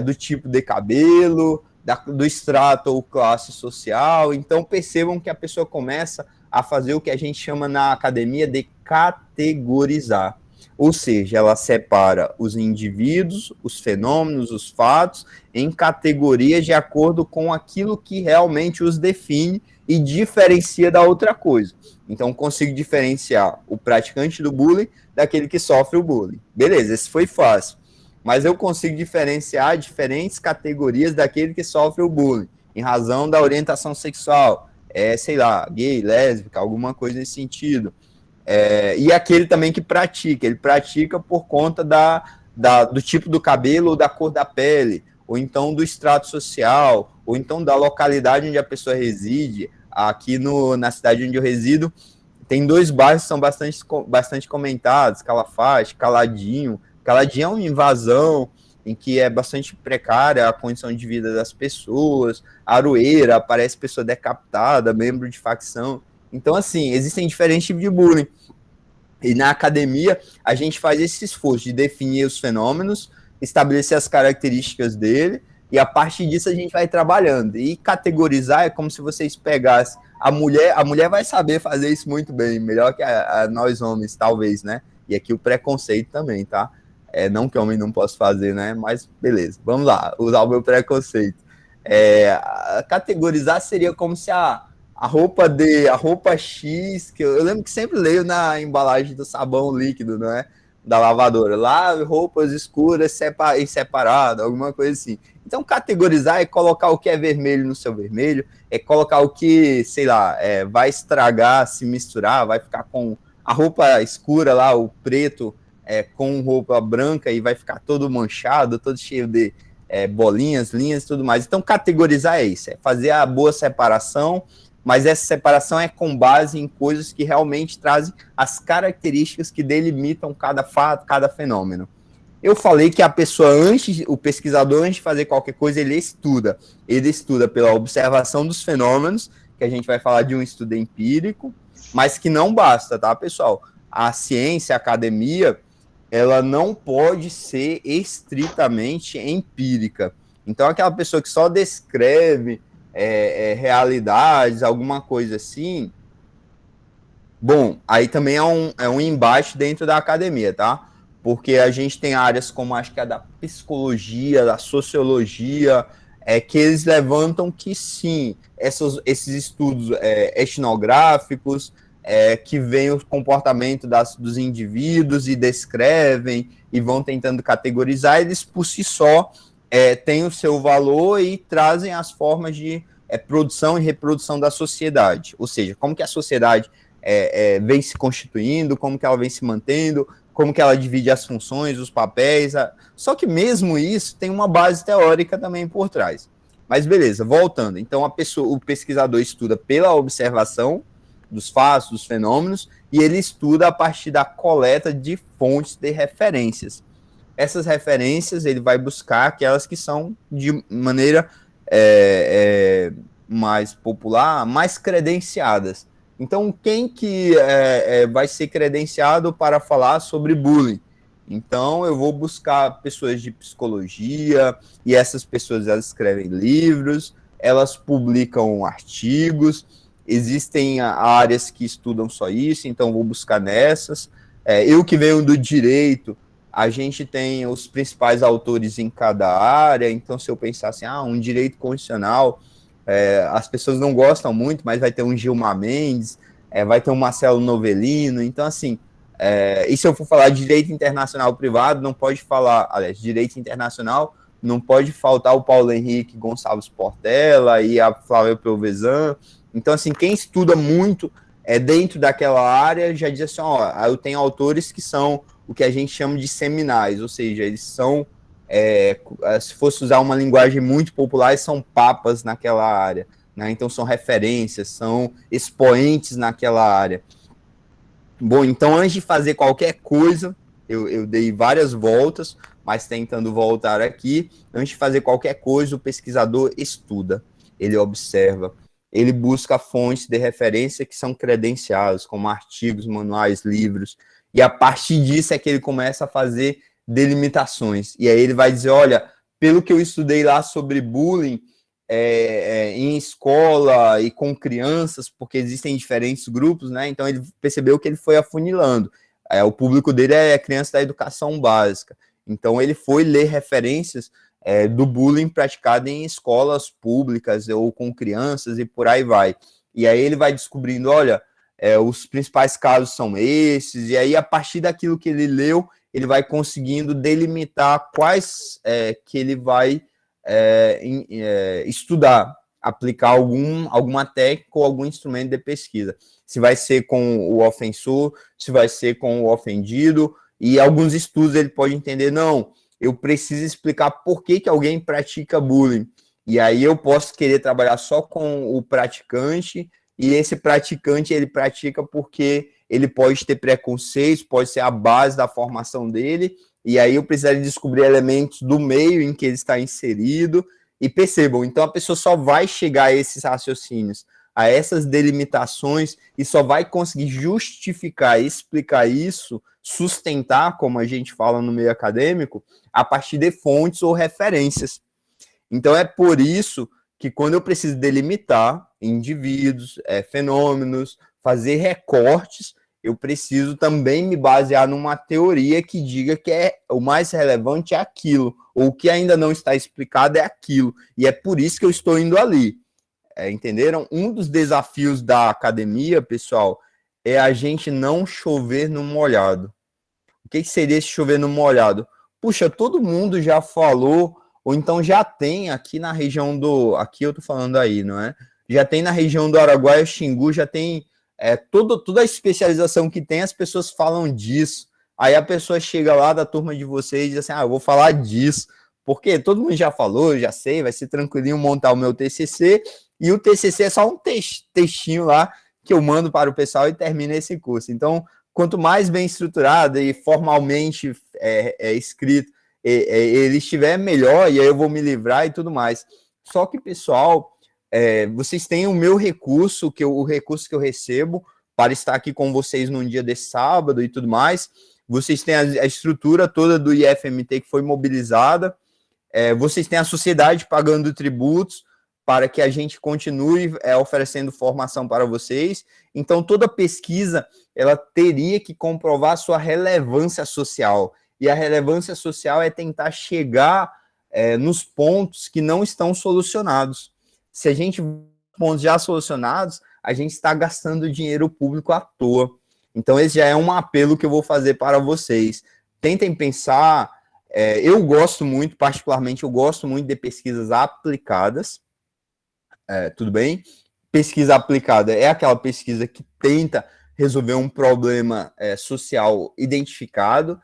do tipo de cabelo, do extrato ou classe social. Então, percebam que a pessoa começa a fazer o que a gente chama na academia de categorizar. Ou seja, ela separa os indivíduos, os fenômenos, os fatos, em categorias de acordo com aquilo que realmente os define e diferencia da outra coisa. Então, consigo diferenciar o praticante do bullying daquele que sofre o bullying. Beleza, esse foi fácil. Mas eu consigo diferenciar diferentes categorias daquele que sofre o bullying, em razão da orientação sexual, sei lá, gay, lésbica, alguma coisa nesse sentido. E aquele também que pratica, ele pratica por conta do tipo do cabelo ou da cor da pele, ou então do extrato social, ou então da localidade onde a pessoa reside. Aqui na cidade onde eu resido, tem 2 bairros que são bastante comentados, Calafate, Caladinho. Caladinho é uma invasão em que é bastante precária a condição de vida das pessoas, Aroeira, aparece pessoa decapitada, membro de facção. Então, assim, existem diferentes tipos de bullying. E na academia, a gente faz esse esforço de definir os fenômenos, estabelecer as características dele, e a partir disso a gente vai trabalhando. E categorizar é como se vocês pegassem a mulher vai saber fazer isso muito bem, melhor que nós homens, talvez, né? E aqui o preconceito também, tá? Não que homem não possa fazer, né? Mas beleza, vamos lá, usar o meu preconceito. Categorizar seria como se a roupa X, que eu lembro que sempre leio na embalagem do sabão líquido, não é? Da lavadora, lá roupas escuras separado, alguma coisa assim. Então, categorizar é colocar o que é vermelho no seu vermelho, é colocar o que, sei lá, vai estragar, se misturar, vai ficar com a roupa escura lá, o preto, com roupa branca e vai ficar todo manchado, todo cheio de bolinhas, linhas e tudo mais. Então, categorizar é isso, é fazer a boa separação, mas essa separação é com base em coisas que realmente trazem as características que delimitam cada fato, cada fenômeno. Eu falei que a pessoa, o pesquisador, antes de fazer qualquer coisa, ele estuda pela observação dos fenômenos, que a gente vai falar de um estudo empírico, mas que não basta, tá, pessoal? A ciência, a academia, ela não pode ser estritamente empírica. Então, aquela pessoa que só descreve realidades, alguma coisa assim, bom, aí também é um embate dentro da academia, tá? Porque a gente tem áreas como acho que a da psicologia, da sociologia, que eles levantam que sim, esses estudos etnográficos, que veem o comportamento dos indivíduos e descrevem e vão tentando categorizar, eles por si só têm o seu valor e trazem as formas de produção e reprodução da sociedade. Ou seja, como que a sociedade vem se constituindo, como que ela vem se mantendo, como que ela divide as funções, os papéis. Só que mesmo isso tem uma base teórica também por trás. Mas beleza, voltando. Então o pesquisador estuda pela observação dos fatos, dos fenômenos, e ele estuda a partir da coleta de fontes de referências. Essas referências ele vai buscar aquelas que são de maneira mais popular, mais credenciadas. Então, quem que vai ser credenciado para falar sobre bullying? Então, eu vou buscar pessoas de psicologia, e essas pessoas elas escrevem livros, elas publicam artigos, existem áreas que estudam só isso, então vou buscar nessas. Eu que venho do direito, a gente tem os principais autores em cada área, então se eu pensar assim, um direito constitucional, as pessoas não gostam muito, mas vai ter um Gilmar Mendes, vai ter um Marcelo Novellino, então assim, e se eu for falar de direito internacional privado, não pode falar, aliás, direito internacional, não pode faltar o Paulo Henrique Gonçalves Portela e a Flávia Piovesan. Então, assim, quem estuda muito dentro daquela área já diz assim, eu tenho autores que são o que a gente chama de seminais, ou seja, eles são, se fosse usar uma linguagem muito popular, eles são papas naquela área, né? Então são referências, são expoentes naquela área. Bom, então antes de fazer qualquer coisa, eu dei várias voltas, mas tentando voltar aqui, antes de fazer qualquer coisa, o pesquisador estuda, ele observa, ele busca fontes de referência que são credenciadas, como artigos, manuais, livros, e a partir disso é que ele começa a fazer delimitações. E aí ele vai dizer, olha, pelo que eu estudei lá sobre bullying, em escola e com crianças, porque existem diferentes grupos, né? Então ele percebeu que ele foi afunilando. o público dele é criança da educação básica. Então, ele foi ler referências do bullying praticado em escolas públicas ou com crianças e por aí vai. E aí ele vai descobrindo, olha, os principais casos são esses, e aí a partir daquilo que ele leu, ele vai conseguindo delimitar quais que ele vai estudar, aplicar alguma técnica ou algum instrumento de pesquisa. Se vai ser com o ofensor, se vai ser com o ofendido, e alguns estudos ele pode entender, não, eu preciso explicar por que alguém pratica bullying. E aí eu posso querer trabalhar só com o praticante, e esse praticante ele pratica porque ele pode ter preconceitos, pode ser a base da formação dele, e aí eu precisaria descobrir elementos do meio em que ele está inserido, e percebam, então a pessoa só vai chegar a esses raciocínios, a essas delimitações, e só vai conseguir justificar, explicar isso, sustentar, como a gente fala no meio acadêmico, a partir de fontes ou referências. Então é por isso que quando eu preciso delimitar indivíduos, fenômenos, fazer recortes, eu preciso também me basear numa teoria que diga que o mais relevante é aquilo, ou o que ainda não está explicado é aquilo, e é por isso que eu estou indo ali. Entenderam? Um dos desafios da academia, pessoal, é a gente não chover no molhado. O que seria esse chover no molhado? Puxa, todo mundo já falou, ou então já tem aqui na região aqui eu tô falando aí, não é? Já tem na região do Araguaia, Xingu, já tem toda a especialização que tem, as pessoas falam disso. Aí a pessoa chega lá da turma de vocês e diz assim, eu vou falar disso, porque todo mundo já falou, já sei, vai ser tranquilinho montar o meu TCC, e o TCC é só um textinho lá que eu mando para o pessoal e termina esse curso. Então, quanto mais bem estruturado e formalmente escrito ele estiver, melhor, e aí eu vou me livrar e tudo mais. Só que, pessoal, vocês têm o meu recurso, o recurso que eu recebo para estar aqui com vocês num dia de sábado e tudo mais. Vocês têm a estrutura toda do IFMT que foi mobilizada. Vocês têm a sociedade pagando tributos para que a gente continue oferecendo formação para vocês. Então, toda pesquisa, ela teria que comprovar a sua relevância social. E a relevância social é tentar chegar nos pontos que não estão solucionados. Se a gente pontos já solucionados, a gente está gastando dinheiro público à toa. Então, esse já é um apelo que eu vou fazer para vocês. Tentem pensar, eu gosto muito, particularmente, eu gosto muito de pesquisas aplicadas, tudo bem? Pesquisa aplicada é aquela pesquisa que tenta resolver um problema social identificado.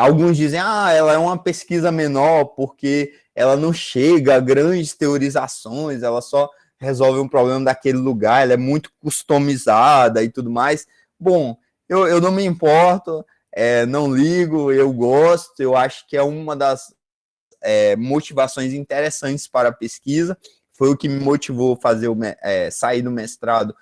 Alguns dizem, ela é uma pesquisa menor porque ela não chega a grandes teorizações, ela só resolve um problema daquele lugar, ela é muito customizada e tudo mais. Bom, eu não me importo, não ligo, eu gosto, eu acho que é uma das motivações interessantes para a pesquisa, foi o que me motivou a fazer sair do mestrado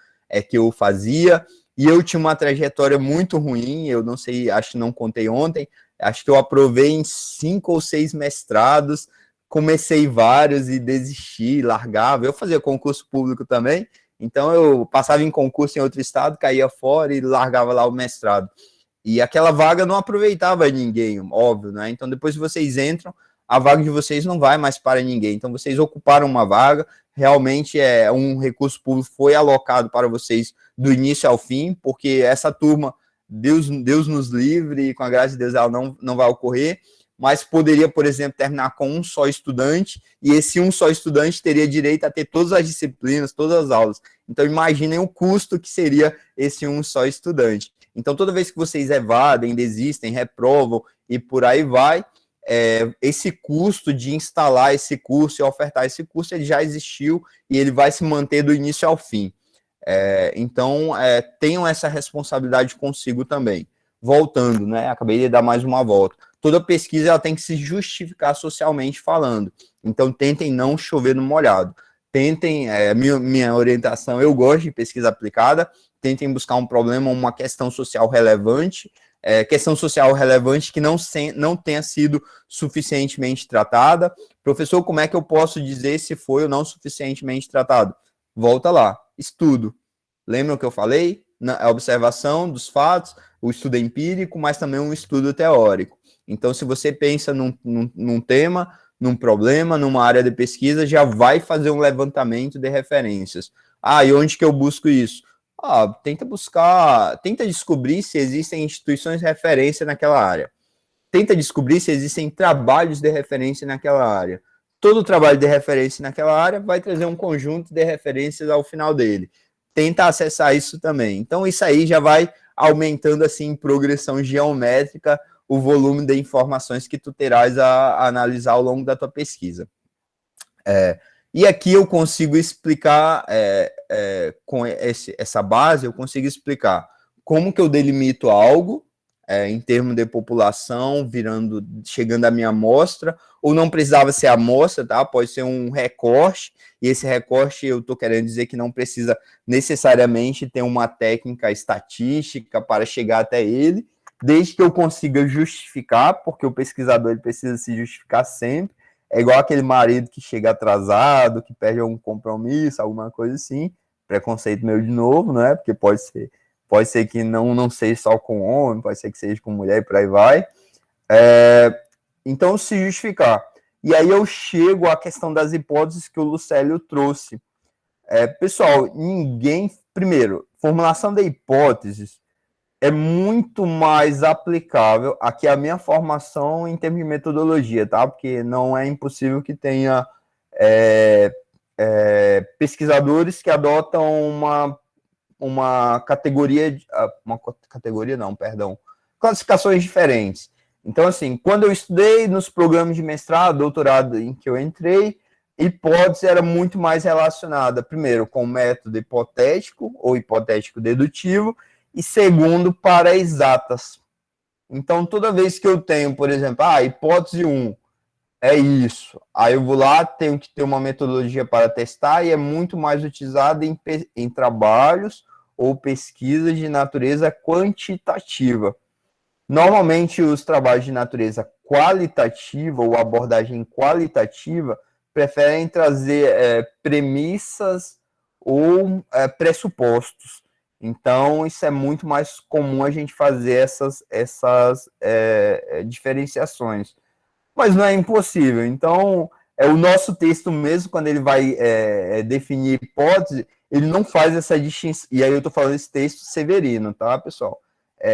que eu fazia, e eu tinha uma trajetória muito ruim, eu não sei, acho que não contei ontem, acho que eu aprovei em 5 ou 6 mestrados, comecei vários e desisti, largava, eu fazia concurso público também, então eu passava em concurso em outro estado, caía fora e largava lá o mestrado. E aquela vaga não aproveitava ninguém, óbvio, né? Então depois que vocês entram, a vaga de vocês não vai mais para ninguém. Então vocês ocuparam uma vaga, realmente um recurso público foi alocado para vocês do início ao fim, porque essa turma, Deus nos livre, e com a graça de Deus ela não vai ocorrer, mas poderia, por exemplo, terminar com um só estudante, e esse um só estudante teria direito a ter todas as disciplinas, todas as aulas. Então imaginem o custo que seria esse um só estudante. Então toda vez que vocês evadem, desistem, reprovam e por aí vai, esse custo de instalar esse curso e ofertar esse curso, ele já existiu e ele vai se manter do início ao fim. Então, tenham essa responsabilidade consigo também. Voltando, né? Acabei de dar mais uma volta. Toda pesquisa ela tem que se justificar socialmente falando. Então, tentem não chover no molhado. Tentem, minha orientação, eu gosto de pesquisa aplicada, tentem buscar um problema, uma questão social relevante, questão social relevante que não tenha sido suficientemente tratada. Professor, como é que eu posso dizer se foi ou não suficientemente tratado? Volta lá, estudo. Lembram que eu falei? A observação dos fatos, o estudo empírico, mas também um estudo teórico. Então, se você pensa num tema, num problema, numa área de pesquisa, já vai fazer um levantamento de referências. Ah, e onde que eu busco isso? Ah, tenta descobrir se existem instituições de referência naquela área. Tenta descobrir se existem trabalhos de referência naquela área. Todo trabalho de referência naquela área vai trazer um conjunto de referências ao final dele. Tenta acessar isso também. Então, isso aí já vai aumentando, assim, em progressão geométrica, o volume de informações que tu terás a analisar ao longo da tua pesquisa. E aqui eu consigo explicar, com essa base, eu consigo explicar como que eu delimito algo, em termos de população, chegando à minha amostra, ou não precisava ser amostra, tá? Pode ser um recorte, e esse recorte eu estou querendo dizer que não precisa necessariamente ter uma técnica estatística para chegar até ele, desde que eu consiga justificar, porque o pesquisador ele precisa se justificar sempre. É igual aquele marido que chega atrasado, que perde algum compromisso, alguma coisa assim, preconceito meu de novo, né? Porque pode ser que não seja só com homem, pode ser que seja com mulher e por aí vai. Então, se justificar. E aí eu chego à questão das hipóteses que o Lucélio trouxe. Pessoal, primeiro, formulação de hipóteses é muito mais aplicável aqui a minha formação em termos de metodologia, tá? Porque não é impossível que tenha pesquisadores que adotam classificações diferentes. Então, assim, quando eu estudei nos programas de mestrado, doutorado em que eu entrei, hipótese era muito mais relacionada, primeiro, com o método hipotético ou hipotético dedutivo, e segundo, para exatas. Então, toda vez que eu tenho, por exemplo, hipótese 1 é isso, aí eu vou lá, tenho que ter uma metodologia para testar, e é muito mais utilizada em trabalhos ou pesquisas de natureza quantitativa. Normalmente, os trabalhos de natureza qualitativa ou abordagem qualitativa preferem trazer premissas ou pressupostos. Então, isso é muito mais comum a gente fazer essas diferenciações. Mas não é impossível. Então, o nosso texto mesmo, quando ele vai definir hipótese, ele não faz essa distinção. E aí eu estou falando esse texto Severino, tá, pessoal?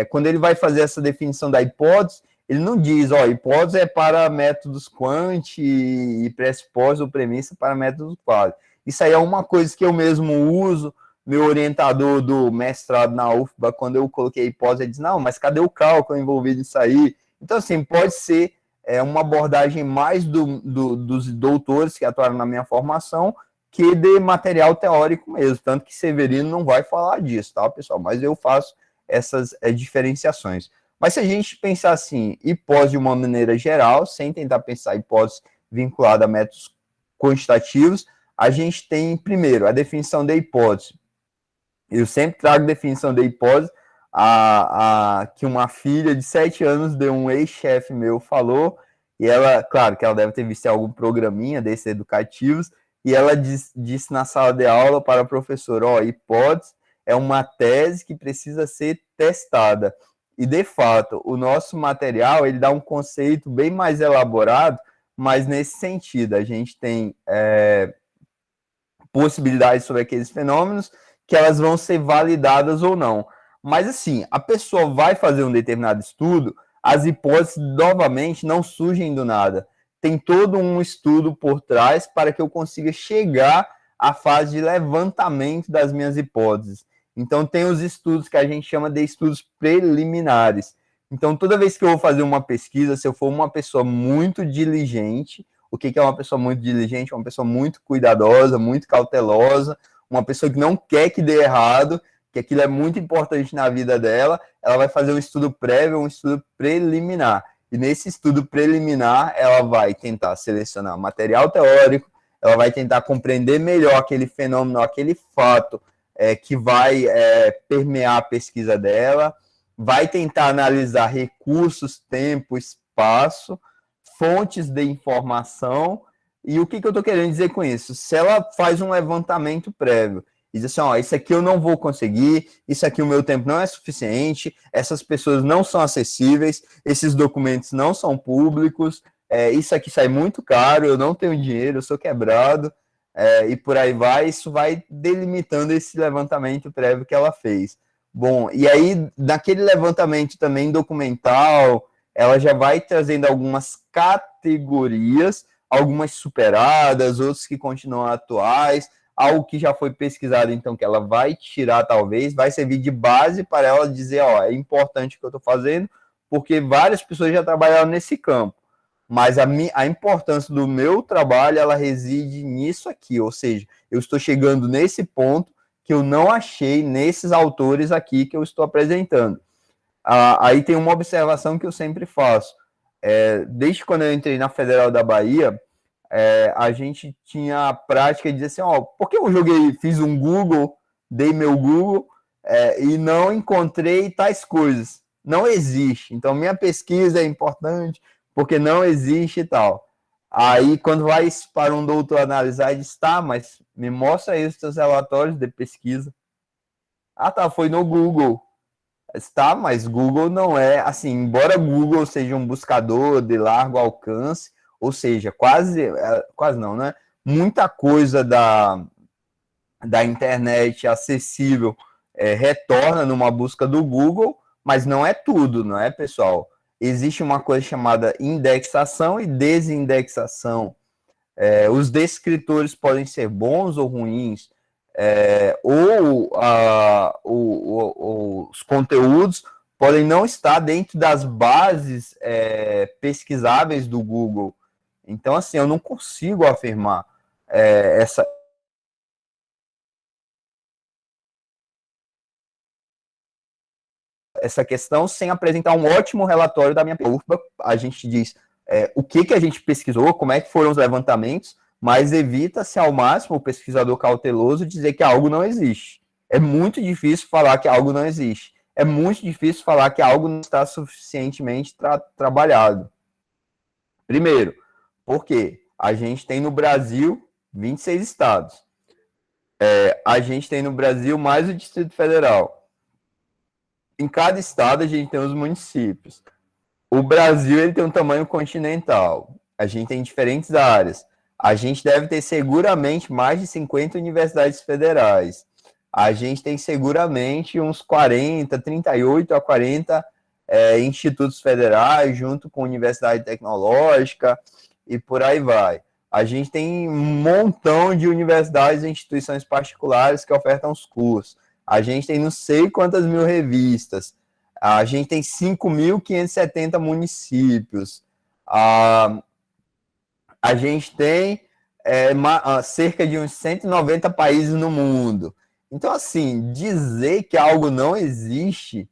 Quando ele vai fazer essa definição da hipótese, ele não diz, hipótese é para métodos quant e pressupostos ou premissa para métodos quali. Isso aí é uma coisa que eu mesmo uso. Meu orientador do mestrado na UFBA, quando eu coloquei hipótese, ele diz, não, mas cadê o cálculo envolvido nisso aí? Então, assim, pode ser uma abordagem mais dos doutores que atuaram na minha formação que de material teórico mesmo, tanto que Severino não vai falar disso, tá, pessoal? Mas eu faço essas diferenciações. Mas se a gente pensar assim, hipótese de uma maneira geral, sem tentar pensar hipótese vinculada a métodos quantitativos, a gente tem, primeiro, a definição da hipótese. Eu sempre trago definição de hipótese, que uma filha de 7 anos de um ex-chefe meu falou, e ela, claro que ela deve ter visto algum programinha desses educativos, e ela disse na sala de aula para a professora, hipótese é uma tese que precisa ser testada. E, de fato, o nosso material, ele dá um conceito bem mais elaborado, mas nesse sentido, a gente tem possibilidades sobre aqueles fenômenos que elas vão ser validadas ou não. Mas, assim, a pessoa vai fazer um determinado estudo, as hipóteses, novamente, não surgem do nada. Tem todo um estudo por trás para que eu consiga chegar à fase de levantamento das minhas hipóteses. Então, tem os estudos que a gente chama de estudos preliminares. Então, toda vez que eu vou fazer uma pesquisa, se eu for uma pessoa muito diligente, o que é uma pessoa muito diligente? Uma pessoa muito cuidadosa, muito cautelosa, uma pessoa que não quer que dê errado, que aquilo é muito importante na vida dela, ela vai fazer um estudo prévio, um estudo preliminar. E nesse estudo preliminar, ela vai tentar selecionar material teórico, ela vai tentar compreender melhor aquele fenômeno, aquele fato que vai permear a pesquisa dela, vai tentar analisar recursos, tempo, espaço, fontes de informação. E o que eu estou querendo dizer com isso? Se ela faz um levantamento prévio e dizer assim, ó, isso aqui eu não vou conseguir, isso aqui o meu tempo não é suficiente, essas pessoas não são acessíveis, esses documentos não são públicos, isso aqui sai muito caro, eu não tenho dinheiro, eu sou quebrado, e por aí vai, isso vai delimitando esse levantamento prévio que ela fez. Bom, e aí, naquele levantamento também documental, ela já vai trazendo algumas categorias, algumas superadas, outras que continuam atuais, algo que já foi pesquisado, então, que ela vai tirar, talvez, vai servir de base para ela dizer, ó, é importante o que eu estou fazendo, porque várias pessoas já trabalharam nesse campo. Mas a importância do meu trabalho, ela reside nisso aqui, ou seja, eu estou chegando nesse ponto que eu não achei nesses autores aqui que eu estou apresentando. Aí tem uma observação que eu sempre faço. Desde quando eu entrei na Federal da Bahia, a gente tinha a prática de dizer assim, ó, por que eu fiz um Google, dei meu Google, e não encontrei tais coisas? Não existe. Então, minha pesquisa é importante, porque não existe e tal. Aí, quando vai para um doutor analisar, ele diz, tá, mas me mostra aí os seus relatórios de pesquisa. Ah, tá, foi no Google. Está, mas Google não é, assim, embora Google seja um buscador de largo alcance, ou seja, quase não, né? Muita coisa da internet acessível retorna numa busca do Google, mas não é tudo, não é, pessoal? Existe uma coisa chamada indexação e desindexação. Os descritores podem ser bons ou ruins, ou os conteúdos podem não estar dentro das bases pesquisáveis do Google. Então, assim, eu não consigo afirmar essa questão sem apresentar um ótimo relatório da minha UFBA. A gente diz o que a gente pesquisou, como é que foram os levantamentos, mas evita-se ao máximo o pesquisador cauteloso dizer que algo não existe. É muito difícil falar que algo não existe. É muito difícil falar que algo não está suficientemente trabalhado. Primeiro, porque a gente tem no Brasil 26 estados. A gente tem no Brasil mais o Distrito Federal. Em cada estado a gente tem os municípios. O Brasil ele tem um tamanho continental. A gente tem diferentes áreas. A gente deve ter seguramente mais de 50 universidades federais. A gente tem seguramente uns 40, 38 a 40 institutos federais, junto com universidade tecnológica e por aí vai. A gente tem um montão de universidades e instituições particulares que ofertam os cursos. A gente tem não sei quantas mil revistas. A gente tem 5.570 municípios. A gente tem cerca de uns 190 países no mundo. Então, assim, dizer que algo não existe,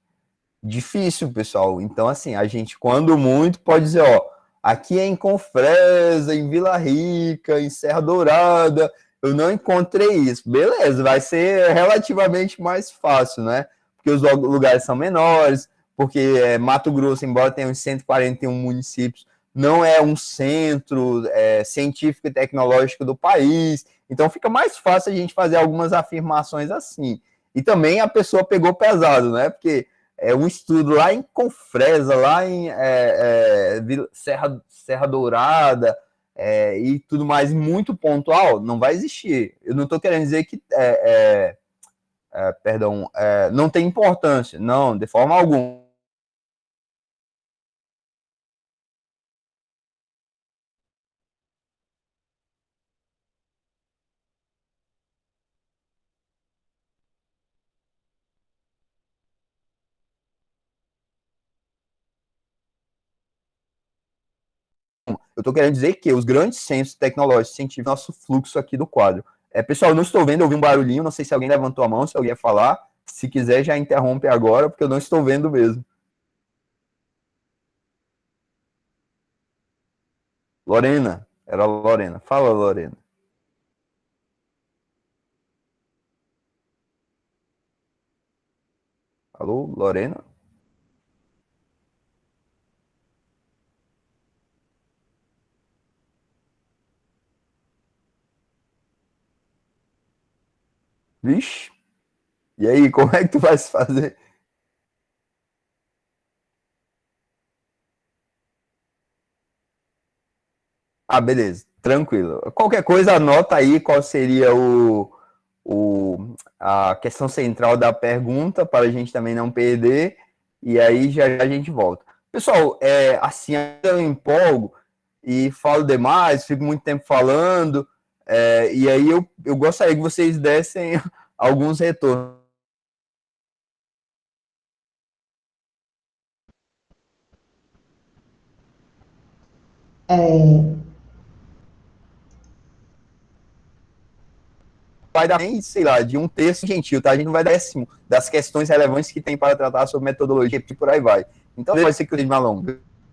difícil, pessoal. Então, assim, a gente, quando muito, pode dizer, ó, aqui em Confresa, em Vila Rica, em Serra Dourada, eu não encontrei isso. Beleza, vai ser relativamente mais fácil, né? Porque os lugares são menores, porque Mato Grosso, embora tenha uns 141 municípios, não é um centro científico e tecnológico do país. Então fica mais fácil a gente fazer algumas afirmações assim. E também a pessoa pegou pesado, né? Porque um estudo lá em Confresa, lá em Serra Dourada, e tudo mais muito pontual, não vai existir. Eu não estou querendo dizer que, perdão, não tem importância. Não, de forma alguma. Eu estou querendo dizer que os grandes centros tecnológicos científicos, nosso fluxo aqui do quadro. Pessoal, eu não estou vendo, eu ouvi um barulhinho, não sei se alguém levantou a mão, se alguém ia falar. Se quiser, já interrompe agora, porque eu não estou vendo mesmo. Lorena, era a Lorena. Fala, Lorena. Alô, Lorena? Vixe. E aí, como é que tu vai se fazer? Ah, beleza. Tranquilo. Qualquer coisa, anota aí qual seria a questão central da pergunta, para a gente também não perder, e aí já a gente volta. Pessoal, assim, eu empolgo e falo demais, fico muito tempo falando, e aí eu gostaria que vocês dessem alguns retornos. É, Vai dar nem, sei lá, de um terço gentil, tá? A gente não vai dar décimo das questões relevantes que tem para tratar sobre metodologia e por aí vai. Então, pode ser que eu seja mais longo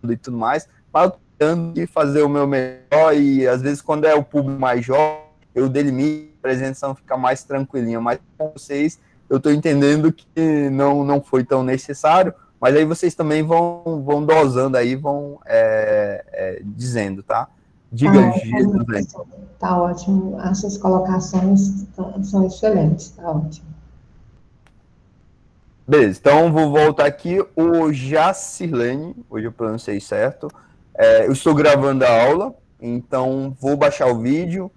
e tudo mais, mas eu tô tentando de fazer o meu melhor e, às vezes, quando é o público mais jovem, eu delimito, a apresentação fica mais tranquilinha, mas com vocês, eu estou entendendo que não foi tão necessário, mas aí vocês também vão dosando aí, vão dizendo, tá? tá Diga, ótimo, Jesus. professor. Tá ótimo. As suas colocações são excelentes. Tá ótimo. Beleza, então vou voltar aqui. O Jacirlene, hoje eu pronunciei certo. Eu estou gravando a aula, então vou baixar o vídeo,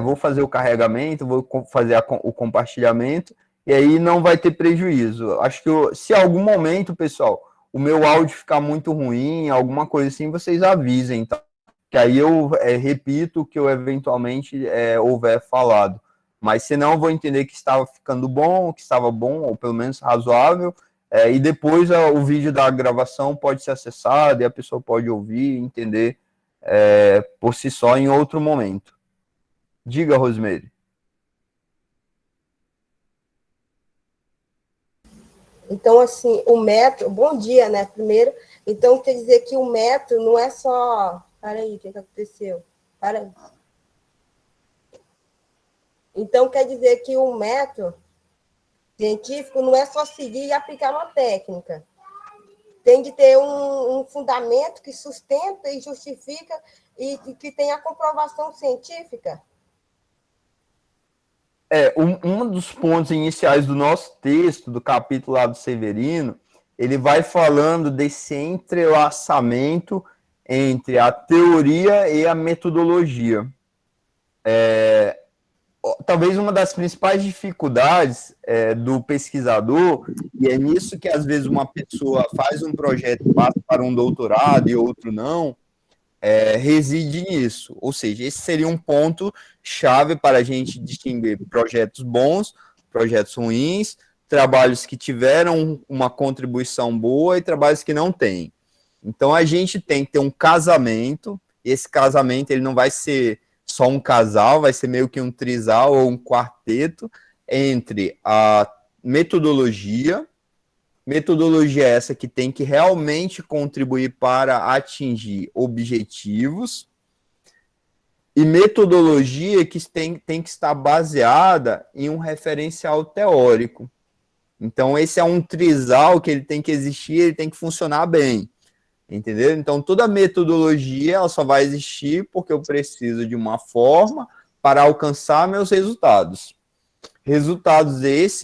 vou fazer o carregamento, vou fazer o compartilhamento, e aí não vai ter prejuízo. Acho que se algum momento, pessoal, o meu áudio ficar muito ruim, alguma coisa assim, vocês avisem, tá? Que aí eu repito o que eu eventualmente houver falado. Mas senão eu vou entender que estava ficando bom, que estava bom, ou pelo menos razoável, e depois o vídeo da gravação pode ser acessado e a pessoa pode ouvir e entender por si só em outro momento. Diga, Rosemary. Então, assim, o método... Bom dia, né, primeiro. Então, quer dizer que o método não é só... Peraí, o que aconteceu? Peraí. Então, quer dizer que o método científico não é só seguir e aplicar uma técnica. Tem de ter um fundamento que sustenta e justifica e que tenha comprovação científica. Um dos pontos iniciais do nosso texto, do capítulo lá do Severino, ele vai falando desse entrelaçamento entre a teoria e a metodologia. Talvez uma das principais dificuldades do pesquisador, e é nisso que às vezes uma pessoa faz um projeto, passa para um doutorado e outro não, reside nisso. Ou seja, esse seria um ponto chave para a gente distinguir projetos bons, projetos ruins, trabalhos que tiveram uma contribuição boa e trabalhos que não têm. Então a gente tem que ter um casamento, e esse casamento ele não vai ser só um casal, vai ser meio que um trisal ou um quarteto entre a metodologia essa que tem que realmente contribuir para atingir objetivos, e metodologia que tem que estar baseada em um referencial teórico. Então, esse é um trisal que ele tem que existir, ele tem que funcionar bem. Entendeu? Então, toda metodologia ela só vai existir porque eu preciso de uma forma para alcançar meus resultados. Resultados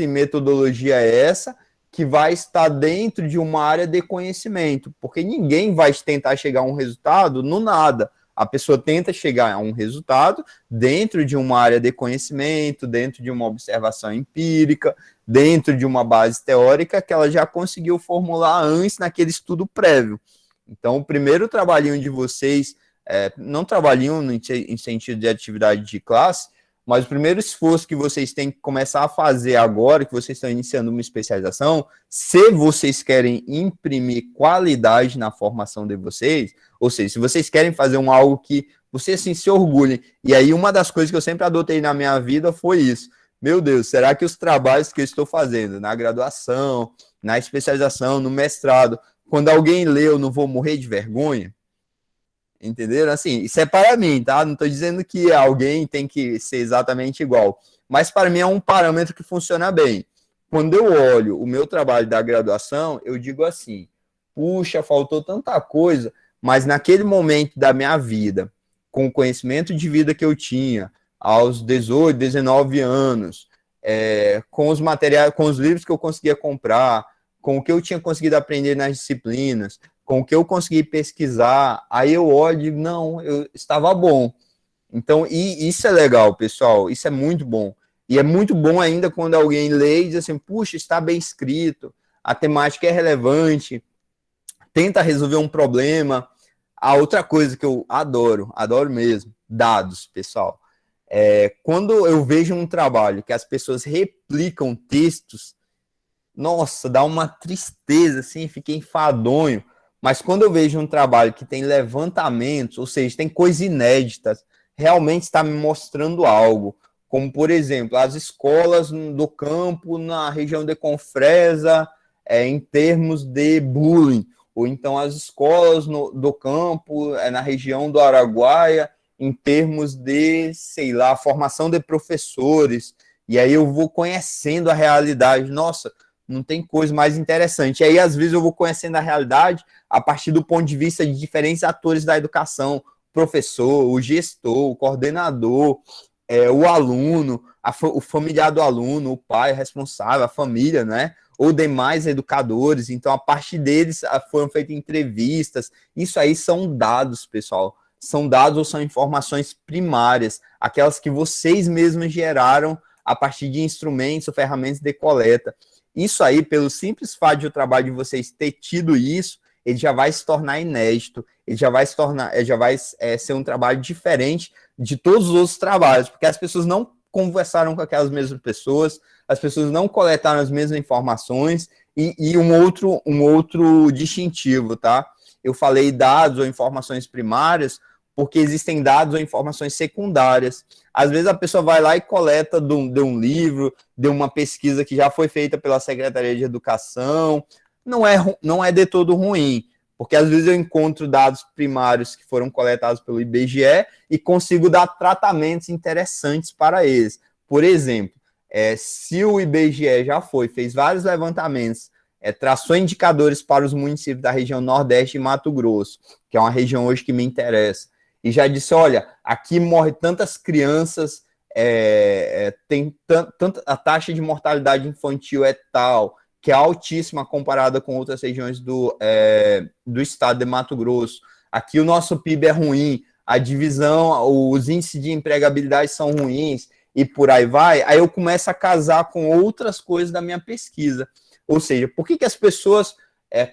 metodologia essa, que vai estar dentro de uma área de conhecimento, porque ninguém vai tentar chegar a um resultado no nada. A pessoa tenta chegar a um resultado dentro de uma área de conhecimento, dentro de uma observação empírica, dentro de uma base teórica que ela já conseguiu formular antes naquele estudo prévio. Então, o primeiro trabalhinho de vocês, não trabalhinho em sentido de atividade de classe, mas o primeiro esforço que vocês têm que começar a fazer agora, que vocês estão iniciando uma especialização, se vocês querem imprimir qualidade na formação de vocês, ou seja, se vocês querem fazer algo que vocês assim, se orgulhem, e aí uma das coisas que eu sempre adotei na minha vida foi isso. Meu Deus, será que os trabalhos que eu estou fazendo na graduação, na especialização, no mestrado, quando alguém lê, eu não vou morrer de vergonha? Entenderam? Assim, isso é para mim, tá? Não estou dizendo que alguém tem que ser exatamente igual. Mas para mim é um parâmetro que funciona bem. Quando eu olho o meu trabalho da graduação, eu digo assim, puxa, faltou tanta coisa, mas naquele momento da minha vida, com o conhecimento de vida que eu tinha, aos 18, 19 anos, com os materiais, com os livros que eu conseguia comprar, com o que eu tinha conseguido aprender nas disciplinas, com o que eu consegui pesquisar, aí eu olho e digo, não, eu estava bom. Então, e isso é legal, pessoal, isso é muito bom. E é muito bom ainda quando alguém lê e diz assim, puxa, está bem escrito, a temática é relevante, tenta resolver um problema. A outra coisa que eu adoro mesmo, dados, pessoal. Quando eu vejo um trabalho que as pessoas replicam textos, nossa, dá uma tristeza, assim, fiquei enfadonho. Mas quando eu vejo um trabalho que tem levantamentos, ou seja, tem coisas inéditas, realmente está me mostrando algo. Como, por exemplo, as escolas do campo na região de Confresa, em termos de bullying, ou então as escolas do campo na região do Araguaia, em termos de, sei lá, formação de professores. E aí eu vou conhecendo a realidade. Nossa, não tem coisa mais interessante. E aí, às vezes, eu vou conhecendo a realidade a partir do ponto de vista de diferentes atores da educação, o professor, o gestor, o coordenador, o aluno, o familiar do aluno, o pai responsável, a família, né? Ou demais educadores. Então, a partir deles foram feitas entrevistas. Isso aí são dados, pessoal. São dados ou são informações primárias, aquelas que vocês mesmos geraram a partir de instrumentos ou ferramentas de coleta. Isso aí, pelo simples fato de o trabalho de vocês ter tido isso, ele já vai se tornar inédito, ele já vai se tornar, ser um trabalho diferente de todos os outros trabalhos, porque as pessoas não conversaram com aquelas mesmas pessoas, as pessoas não coletaram as mesmas informações, e um outro distintivo, tá? Eu falei dados ou informações primárias, porque existem dados ou informações secundárias. Às vezes a pessoa vai lá e coleta de um livro, de uma pesquisa que já foi feita pela Secretaria de Educação. Não é de todo ruim, porque às vezes eu encontro dados primários que foram coletados pelo IBGE e consigo dar tratamentos interessantes para eles. Por exemplo, se o IBGE já fez vários levantamentos, traçou indicadores para os municípios da região Nordeste e Mato Grosso, que é uma região hoje que me interessa, e já disse, olha, aqui morre tantas crianças, a taxa de mortalidade infantil é tal, que é altíssima comparada com outras regiões do estado de Mato Grosso. Aqui o nosso PIB é ruim, a divisão, os índices de empregabilidade são ruins, e por aí vai. Aí eu começo a casar com outras coisas da minha pesquisa. Ou seja, por que as pessoas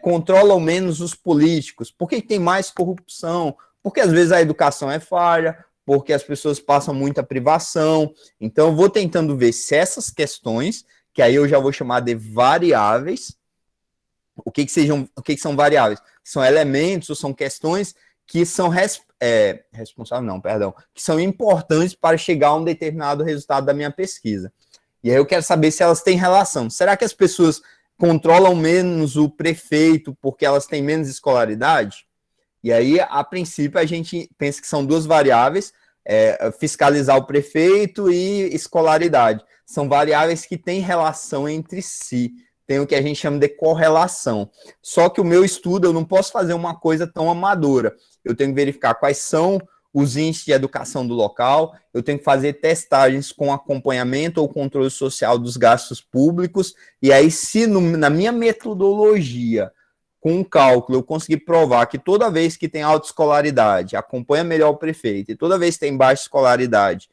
controlam menos os políticos? Por que tem mais corrupção? Porque às vezes a educação é falha, porque as pessoas passam muita privação. Então, eu vou tentando ver se essas questões, que aí eu já vou chamar de variáveis, o que são variáveis? São elementos ou são questões que são que são importantes para chegar a um determinado resultado da minha pesquisa. E aí eu quero saber se elas têm relação. Será que as pessoas controlam menos o prefeito porque elas têm menos escolaridade? E aí, a princípio, a gente pensa que são duas variáveis, fiscalizar o prefeito e escolaridade. São variáveis que têm relação entre si, tem o que a gente chama de correlação. Só que o meu estudo, eu não posso fazer uma coisa tão amadora. Eu tenho que verificar quais são os índices de educação do local, eu tenho que fazer testagens com acompanhamento ou controle social dos gastos públicos, e aí se na minha metodologia, com um cálculo, eu conseguir provar que toda vez que tem alta escolaridade, acompanha melhor o prefeito, e toda vez que tem baixa escolaridade,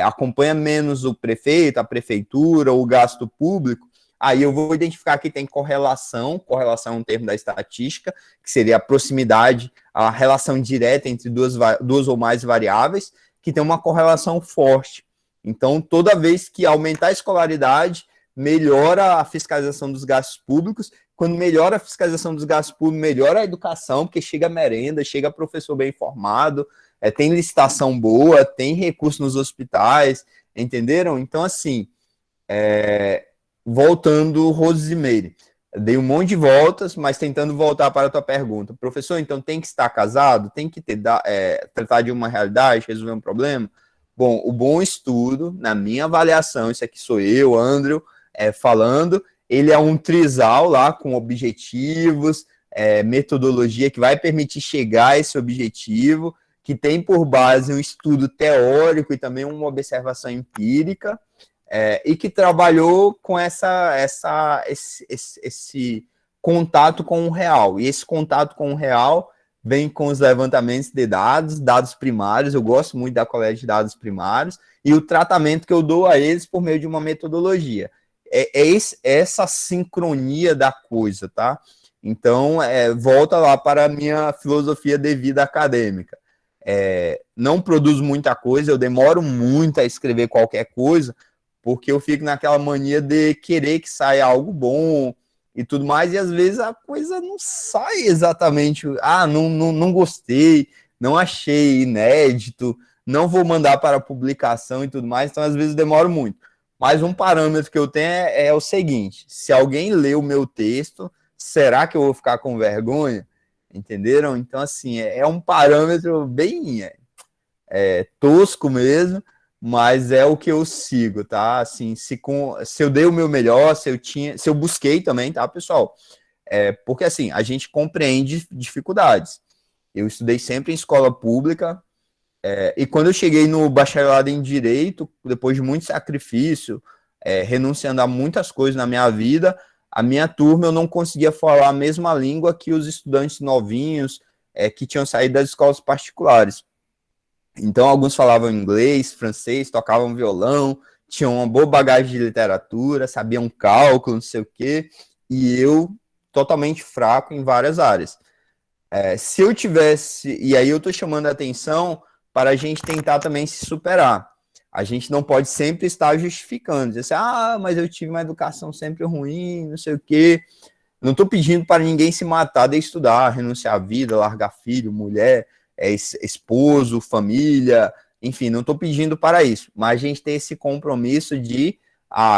acompanha menos o prefeito, a prefeitura, o gasto público, aí eu vou identificar que tem correlação é um termo da estatística, que seria a proximidade, a relação direta entre duas ou mais variáveis, que tem uma correlação forte. Então, toda vez que aumentar a escolaridade, melhora a fiscalização dos gastos públicos. Quando melhora a fiscalização dos gastos públicos, melhora a educação, porque chega merenda, chega professor bem informado, tem licitação boa, tem recurso nos hospitais, entenderam? Então, assim, voltando, Rosimeire, dei um monte de voltas, mas tentando voltar para a tua pergunta. Professor, então tem que estar casado? Tem que tratar de uma realidade, resolver um problema? Bom, o bom estudo, na minha avaliação, isso aqui sou eu, Andrew, falando, ele é um trisal lá com objetivos, metodologia que vai permitir chegar a esse objetivo, que tem por base um estudo teórico e também uma observação empírica, e que trabalhou com esse contato com o real. E esse contato com o real vem com os levantamentos de dados primários. Eu gosto muito da coleta de dados primários e o tratamento que eu dou a eles por meio de uma metodologia. Essa sincronia da coisa, tá? Então, volta lá para a minha filosofia de vida acadêmica. Não produzo muita coisa, eu demoro muito a escrever qualquer coisa, porque eu fico naquela mania de querer que saia algo bom e tudo mais, e às vezes a coisa não sai exatamente, não gostei, não achei inédito, não vou mandar para publicação e tudo mais, então às vezes demoro muito. Mas um parâmetro que eu tenho é o seguinte: se alguém lê o meu texto, será que eu vou ficar com vergonha? Entenderam? Então, assim, é um parâmetro bem tosco mesmo, mas é o que eu sigo, tá? Assim, se eu dei o meu melhor, se eu busquei também, tá, pessoal? Porque, assim, a gente compreende dificuldades. Eu estudei sempre em escola pública, e quando eu cheguei no bacharelado em Direito, depois de muito sacrifício, renunciando a muitas coisas na minha vida, a minha turma eu não conseguia falar a mesma língua que os estudantes novinhos que tinham saído das escolas particulares. Então, alguns falavam inglês, francês, tocavam violão, tinham uma boa bagagem de literatura, sabiam cálculo, não sei o quê, e eu totalmente fraco em várias áreas. Se eu tivesse... E aí eu estou chamando a atenção para a gente tentar também se superar. A gente não pode sempre estar justificando, dizer assim, mas eu tive uma educação sempre ruim, não sei o quê. Não estou pedindo para ninguém se matar de estudar, renunciar à vida, largar filho, mulher, esposo, família, enfim, não estou pedindo para isso. Mas a gente tem esse compromisso de,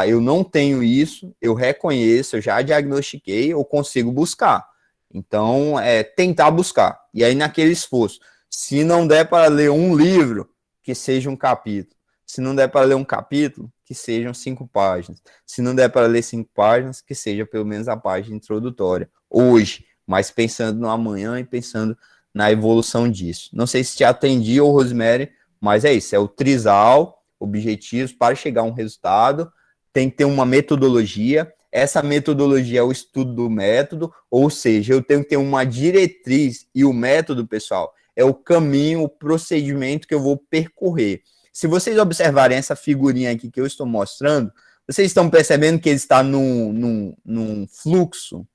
eu não tenho isso, eu reconheço, eu já diagnostiquei, eu consigo buscar. Então, tentar buscar. E aí, naquele esforço, se não der para ler um livro, que seja um capítulo. Se não der para ler um capítulo, que sejam 5 páginas. Se não der para ler 5 páginas, que seja pelo menos a página introdutória. Hoje, mas pensando no amanhã e pensando na evolução disso. Não sei se te atendi, ou Rosemary, mas é isso. É o trisal, objetivos para chegar a um resultado. Tem que ter uma metodologia. Essa metodologia é o estudo do método, ou seja, eu tenho que ter uma diretriz, e o método, pessoal, é o caminho, o procedimento que eu vou percorrer. Se vocês observarem essa figurinha aqui que eu estou mostrando, vocês estão percebendo que ele está num fluxo.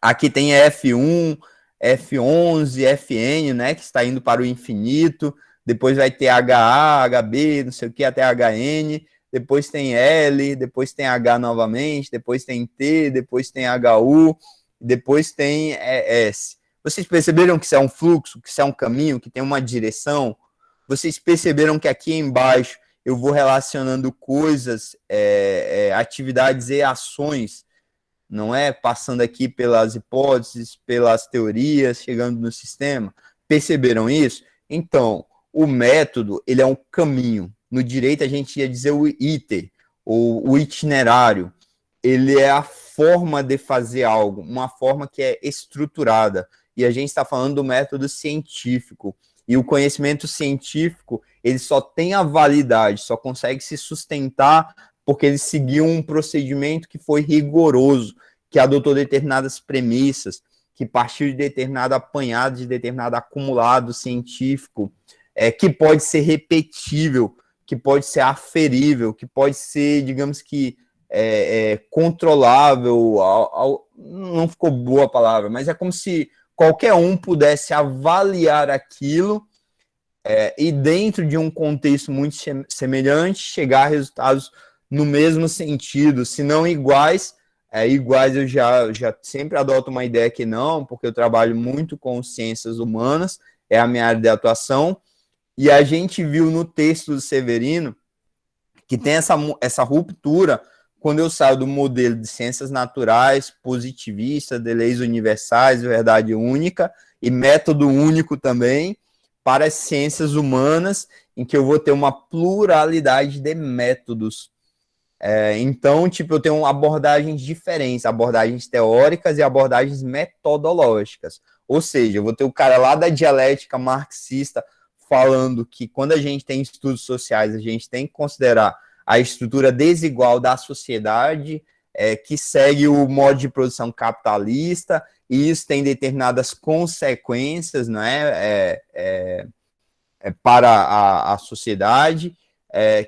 Aqui tem F1, F11, Fn, né, que está indo para o infinito. Depois vai ter HA, HB, não sei o que, até HN. Depois tem L, depois tem H novamente, depois tem T, depois tem HU, depois tem S. Vocês perceberam que isso é um fluxo, que isso é um caminho, que tem uma direção? Vocês perceberam que aqui embaixo eu vou relacionando coisas, atividades e ações, não é? Passando aqui pelas hipóteses, pelas teorias, chegando no sistema. Perceberam isso? Então, o método, ele é um caminho. No direito, a gente ia dizer o iter, ou o itinerário. Ele é a forma de fazer algo, uma forma que é estruturada. E a gente está falando do método científico. E o conhecimento científico, ele só tem a validade, só consegue se sustentar porque ele seguiu um procedimento que foi rigoroso, que adotou determinadas premissas, que partiu de determinado apanhado, de determinado acumulado científico, que pode ser repetível, que pode ser aferível, que pode ser, digamos que, controlável, não ficou boa a palavra, mas é como se qualquer um pudesse avaliar aquilo e dentro de um contexto muito semelhante, chegar a resultados no mesmo sentido, se não iguais. Iguais eu já sempre adoto uma ideia que não, porque eu trabalho muito com ciências humanas, é a minha área de atuação, e a gente viu no texto do Severino que tem essa ruptura quando eu saio do modelo de ciências naturais, positivista, de leis universais, verdade única, e método único também, para as ciências humanas, em que eu vou ter uma pluralidade de métodos. Então, eu tenho abordagens diferentes, abordagens teóricas e abordagens metodológicas. Ou seja, eu vou ter o cara lá da dialética marxista falando que quando a gente tem estudos sociais, a gente tem que considerar a estrutura desigual da sociedade, que segue o modo de produção capitalista, e isso tem determinadas consequências, né, para a sociedade,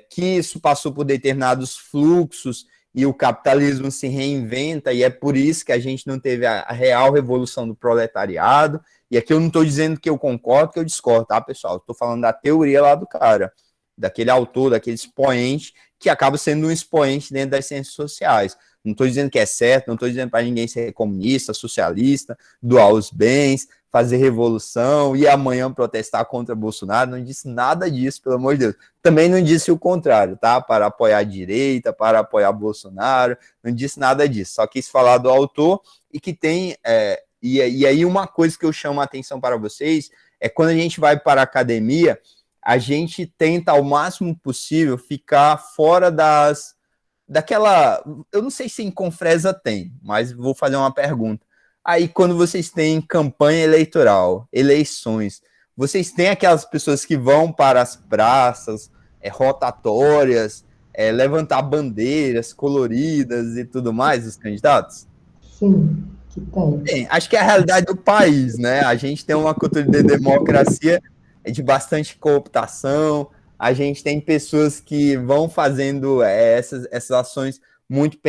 que isso passou por determinados fluxos, e o capitalismo se reinventa, e é por isso que a gente não teve a real revolução do proletariado. E aqui eu não estou dizendo que eu concordo, que eu discordo, tá, pessoal? Estou falando da teoria lá do cara, daquele autor, daquele expoente, que acaba sendo um expoente dentro das ciências sociais. Não estou dizendo que é certo, não estou dizendo para ninguém ser comunista, socialista, doar os bens, fazer revolução e amanhã protestar contra Bolsonaro. Não disse nada disso, pelo amor de Deus. Também não disse o contrário, tá? Para apoiar a direita, para apoiar Bolsonaro, não disse nada disso. Só quis falar do autor e que tem... E aí uma coisa que eu chamo a atenção para vocês é quando a gente vai para a academia, a gente tenta ao máximo possível ficar fora daquela... Eu não sei se em Confresa tem, mas vou fazer uma pergunta. Aí quando vocês têm campanha eleitoral, eleições, vocês têm aquelas pessoas que vão para as praças, rotatórias, levantar bandeiras coloridas e tudo mais, os candidatos? Sim, que tem. Bem, acho que é a realidade do país, né? A gente tem uma cultura de democracia de bastante cooptação, a gente tem pessoas que vão fazendo essas ações muito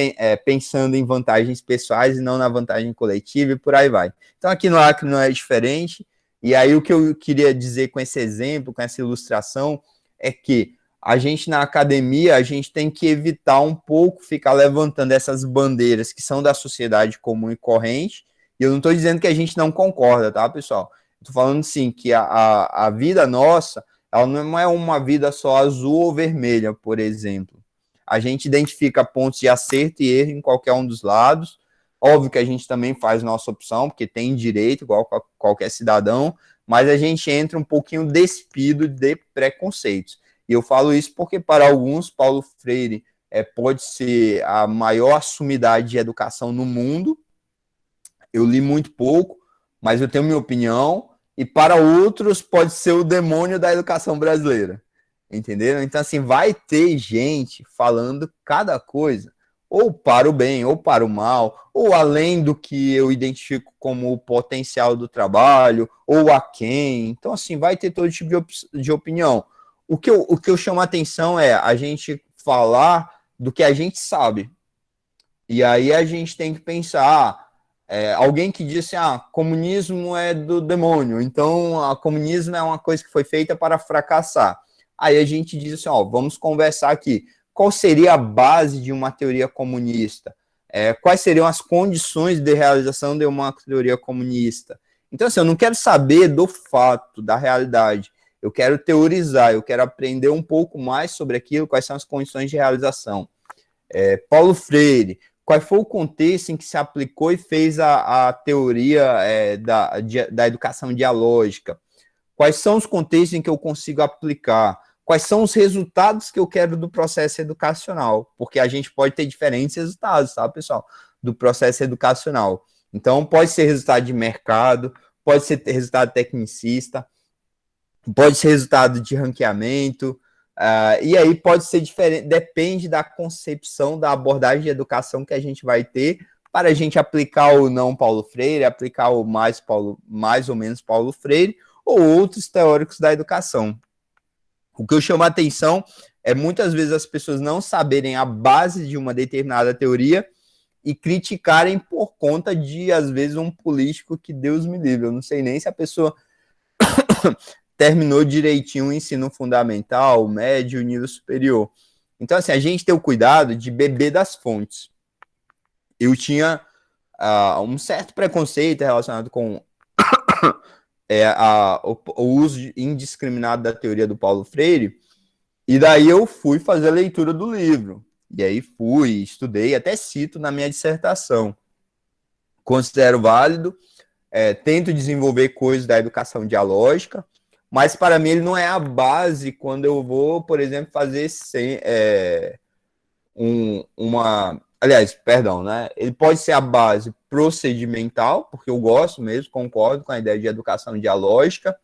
pensando em vantagens pessoais e não na vantagem coletiva, e por aí vai. Então, aqui no Acre não é diferente, e aí o que eu queria dizer com esse exemplo, com essa ilustração, é que a gente na academia, a gente tem que evitar um pouco ficar levantando essas bandeiras que são da sociedade comum e corrente, e eu não estou dizendo que a gente não concorda, tá, pessoal? Estou falando, sim, que a vida nossa, ela não é uma vida só azul ou vermelha, por exemplo. A gente identifica pontos de acerto e erro em qualquer um dos lados. Óbvio que a gente também faz nossa opção, porque tem direito, igual qualquer cidadão, mas a gente entra um pouquinho despido de preconceitos. E eu falo isso porque, para alguns, Paulo Freire pode ser a maior sumidade de educação no mundo. Eu li muito pouco, mas eu tenho minha opinião. E para outros, pode ser o demônio da educação brasileira. Entenderam? Então, assim, vai ter gente falando cada coisa, ou para o bem, ou para o mal, ou além do que eu identifico como o potencial do trabalho, ou a quem. Então, assim, vai ter todo tipo de opinião. O que eu chamo a atenção é a gente falar do que a gente sabe. E aí a gente tem que pensar, alguém que disse, comunismo é do demônio, então a comunismo é uma coisa que foi feita para fracassar. Aí a gente diz assim, vamos conversar aqui. Qual seria a base de uma teoria comunista? Quais seriam as condições de realização de uma teoria comunista? Então, assim, eu não quero saber do fato, da realidade. Eu quero teorizar, eu quero aprender um pouco mais sobre aquilo, quais são as condições de realização. Paulo Freire, qual foi o contexto em que se aplicou e fez a teoria da educação dialógica? Quais são os contextos em que eu consigo aplicar? Quais são os resultados que eu quero do processo educacional? Porque a gente pode ter diferentes resultados, tá, pessoal? Do processo educacional. Então, pode ser resultado de mercado, pode ser resultado tecnicista, pode ser resultado de ranqueamento, e aí pode ser diferente, depende da concepção, da abordagem de educação que a gente vai ter para a gente aplicar ou não Paulo Freire, aplicar o mais ou menos Paulo Freire, ou outros teóricos da educação. O que eu chamo a atenção é muitas vezes as pessoas não saberem a base de uma determinada teoria e criticarem por conta de, às vezes, um político que Deus me livre. Eu não sei nem se a pessoa terminou direitinho o ensino fundamental, médio, nível superior. Então, assim, a gente tem o cuidado de beber das fontes. Eu tinha um certo preconceito relacionado com o uso indiscriminado da teoria do Paulo Freire, e daí eu fui fazer a leitura do livro, e aí estudei, até cito na minha dissertação. Considero válido, tento desenvolver coisas da educação dialógica, mas para mim ele não é a base quando eu vou, por exemplo, fazer aliás, perdão, né? Ele pode ser a base procedimental, porque eu gosto mesmo, concordo com a ideia de educação dialógica,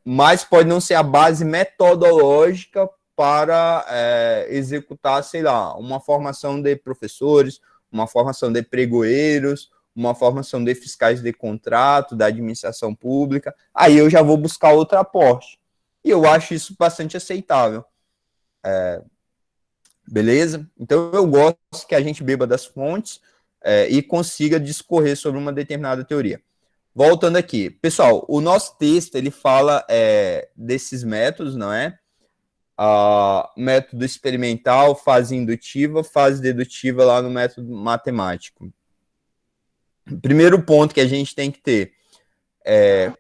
mas pode não ser a base metodológica para executar, sei lá, uma formação de professores, uma formação de pregoeiros, uma formação de fiscais de contrato, da administração pública, aí eu já vou buscar outro aporte. E eu acho isso bastante aceitável. Beleza? Então eu gosto que a gente beba das fontes e consiga discorrer sobre uma determinada teoria. Voltando aqui. Pessoal, o nosso texto, ele fala desses métodos, não é? Método experimental, fase indutiva, fase dedutiva lá no método matemático. Primeiro ponto que a gente tem que ter,